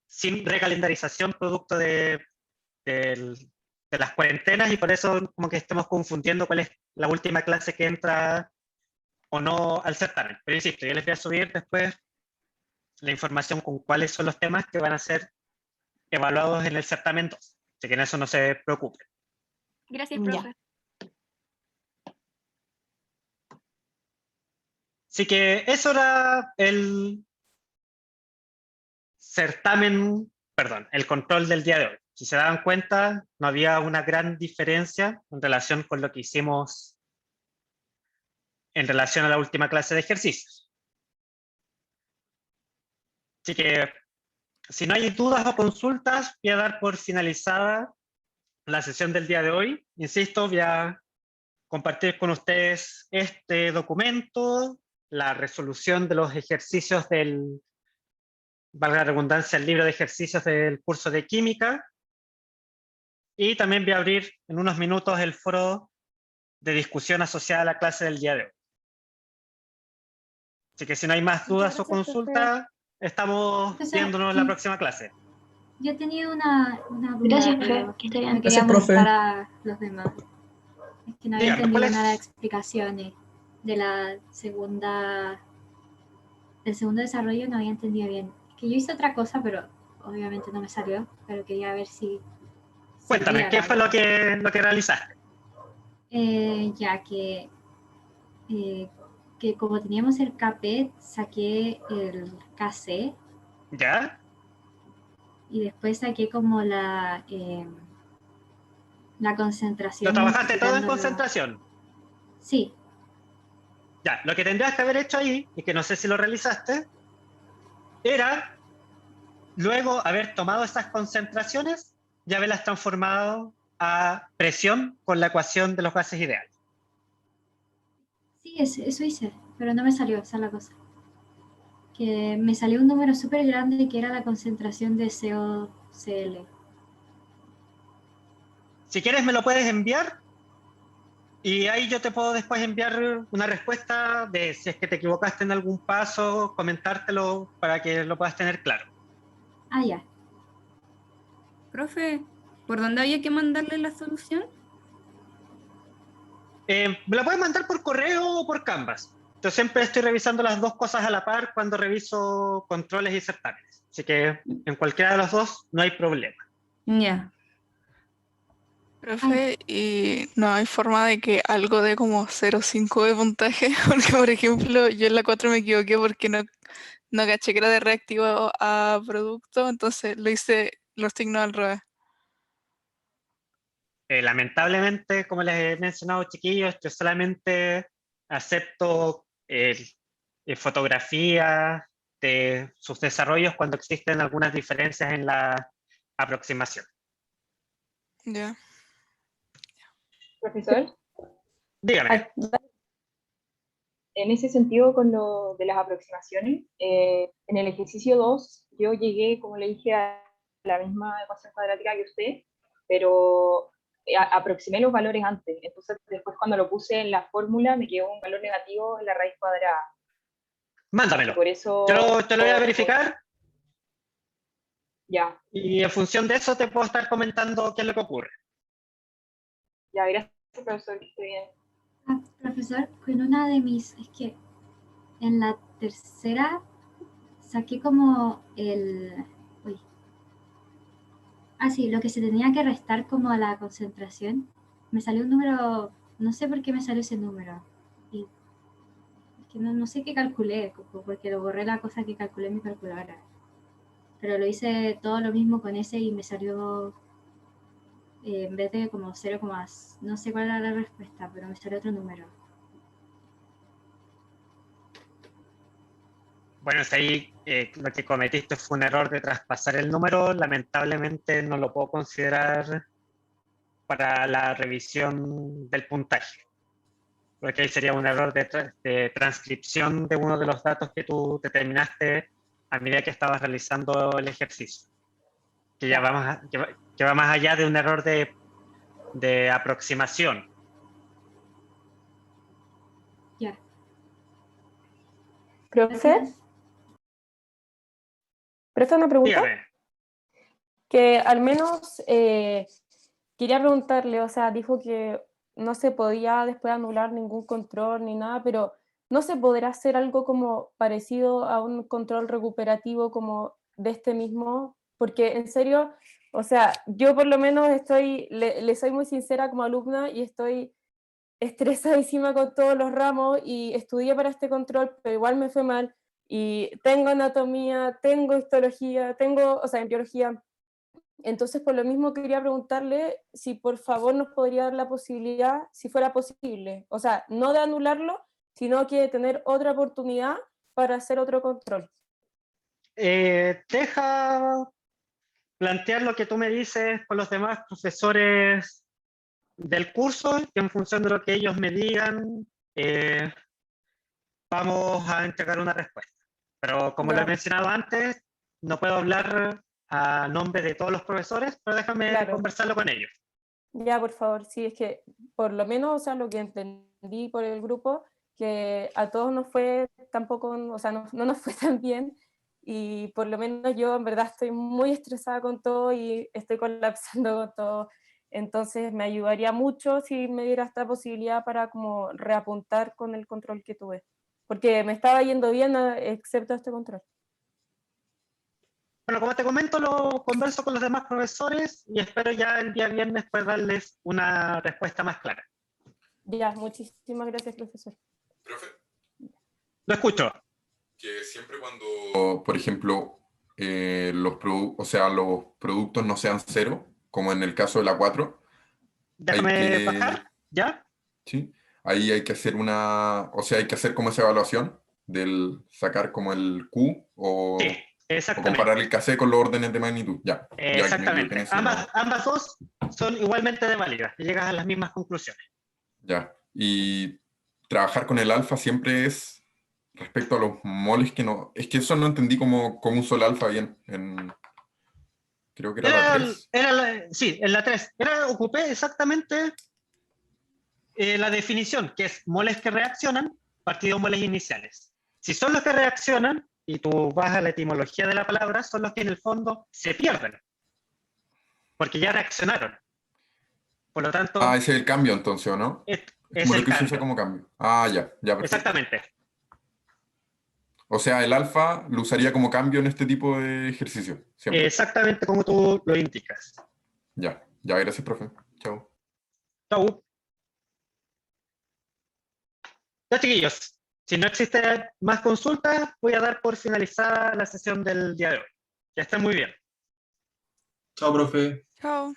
sin recalendarización producto de las cuarentenas, y por eso como que estamos confundiendo cuál es la última clase que entra o no al certamen. Pero insisto, yo les voy a subir después la información con cuáles son los temas que van a ser evaluados en el certamen 2. Así que en eso no se preocupen. Gracias, profe. Así que eso era el el control del día de hoy. Si se dan cuenta, no había una gran diferencia en relación con lo que hicimos en relación a la última clase de ejercicios. Así que, si no hay dudas o consultas, voy a dar por finalizada la sesión del día de hoy. Insisto, voy a compartir con ustedes este documento, la resolución de los ejercicios valga la redundancia, el libro de ejercicios del curso de química, y también voy a abrir en unos minutos el foro de discusión asociada a la clase del día de hoy. Así que si no hay más dudas o consultas, estamos viéndonos en la próxima clase. Yo tenía una duda. Gracias, profe, que esté bien. No quería molestar a los demás. Es que no había Dígame, entendido ¿cuál es? nada de explicaciones de del segundo desarrollo, no había entendido bien. Es que yo hice otra cosa, pero obviamente no me salió, pero quería ver si... Cuéntame, ¿qué fue lo que realizaste? Ya que como teníamos el KP, saqué el KC. ¿Ya? Y después saqué como la concentración. ¿Lo trabajaste todo en concentración? Sí. Ya, lo que tendrías que haber hecho ahí, y que no sé si lo realizaste, era luego haber tomado esas concentraciones y haberlas transformado a presión con la ecuación de los gases ideales. Sí, eso hice, pero no me salió, esa es la cosa. Que me salió un número súper grande que era la concentración de COCl. Si quieres me lo puedes enviar Y ahí yo te puedo después enviar una respuesta de si es que te equivocaste en algún paso, comentártelo para que lo puedas tener claro. Ah, ya. Profe, ¿por dónde había que mandarle la solución? Me la puedes mandar por correo o por Canvas. Yo siempre estoy revisando las dos cosas a la par cuando reviso controles y certámenes. Así que en cualquiera de los dos no hay problema. Ya. Profe, ¿y no hay forma de que algo dé como 0,5 de puntaje? Porque, por ejemplo, yo en la 4 me equivoqué porque no caché que era de reactivo a producto, entonces lo hice, lo asigno al revés. Lamentablemente, como les he mencionado, chiquillos, yo solamente acepto fotografías de sus desarrollos cuando existen algunas diferencias en la aproximación. Ya. Profesor, Dígame. en ese sentido, con lo de las aproximaciones, en el ejercicio 2, yo llegué, como le dije, a la misma ecuación cuadrática que usted, pero aproximé los valores antes. Entonces, después cuando lo puse en la fórmula, me quedó un valor negativo en la raíz cuadrada. Mándamelo. Por eso, Yo te lo voy a verificar. Ya. Y en función de eso te puedo estar comentando qué es lo que ocurre. Ya, gracias, profesor, que esté bien. Ah, profesor, con una de mis, es que en la tercera saqué como uy. Ah, sí, lo que se tenía que restar como a la concentración. Me salió un número, no sé por qué me salió ese número. Y es que no sé qué calculé, porque lo borré la cosa que calculé en mi calculadora. Pero lo hice todo lo mismo con ese y me salió, en vez de como 0, no sé cuál era la respuesta, pero me salió otro número. Bueno, si ahí lo que cometiste fue un error de traspasar el número, lamentablemente no lo puedo considerar para la revisión del puntaje, porque ahí sería un error de transcripción de uno de los datos que tú determinaste a medida que estabas realizando el ejercicio, que ya que va más allá de un error de aproximación. Ya. ¿Profe? ¿Profe, una pregunta? Dígame. Que al menos quería preguntarle, o sea, dijo que no se podía después anular ningún control ni nada, pero ¿no se podrá hacer algo como parecido a un control recuperativo como de este mismo? Porque en serio, o sea, yo por lo menos le soy muy sincera como alumna y estoy estresadísima con todos los ramos y estudié para este control, pero igual me fue mal. Y tengo anatomía, tengo histología, o sea, en biología. Entonces, por lo mismo quería preguntarle si por favor nos podría dar la posibilidad, si fuera posible, o sea, no de anularlo, sino que de tener otra oportunidad para hacer otro control. Deja plantear lo que tú me dices con los demás profesores del curso, que en función de lo que ellos me digan, vamos a entregar una respuesta. Pero como lo he mencionado antes, no puedo hablar a nombre de todos los profesores, pero déjame conversarlo con ellos. Ya, por favor, sí, es que por lo menos, o sea, lo que entendí por el grupo, que a todos nos fue tampoco, o sea, no nos fue tan bien, y por lo menos yo en verdad estoy muy estresada con todo y estoy colapsando con todo, entonces me ayudaría mucho si me diera esta posibilidad para como reapuntar con el control que tuve, porque me estaba yendo bien excepto este control. Bueno, como te comento, lo converso con los demás profesores y espero ya el día viernes poder darles una respuesta más clara. Ya, muchísimas gracias, profesor. ¿Profe? Lo escucho. Que siempre cuando, por ejemplo, los productos no sean cero, como en el caso de la 4, déjame bajar, ¿ya? Sí, ahí hay que hacer hay que hacer como esa evaluación del sacar como el Q o comparar el KC con los órdenes de magnitud. Ya. Exactamente. Ambas dos son igualmente de válidas y llegas a las mismas conclusiones. Ya. Y trabajar con el alfa siempre es respecto a los moles que no... Es que eso no entendí como un solo alfa bien. Creo que era la 3. Sí, en la 3. Ocupé exactamente la definición, que es moles que reaccionan partido moles iniciales. Si son los que reaccionan, y tú vas a la etimología de la palabra, son los que en el fondo se pierden, porque ya reaccionaron. Por lo tanto... Ah, ese es el cambio entonces, ¿o no? Es como el lo que se cambio. usa como cambio. Ah, ya, perfecto. Exactamente. O sea, el alfa lo usaría como cambio en este tipo de ejercicio. Siempre. Exactamente como tú lo indicas. Ya, gracias, profe. Chao. Chau. Ya, chiquillos, si no existe más consultas, voy a dar por finalizada la sesión del día de hoy. Que estén muy bien. Chao, profe. Chao.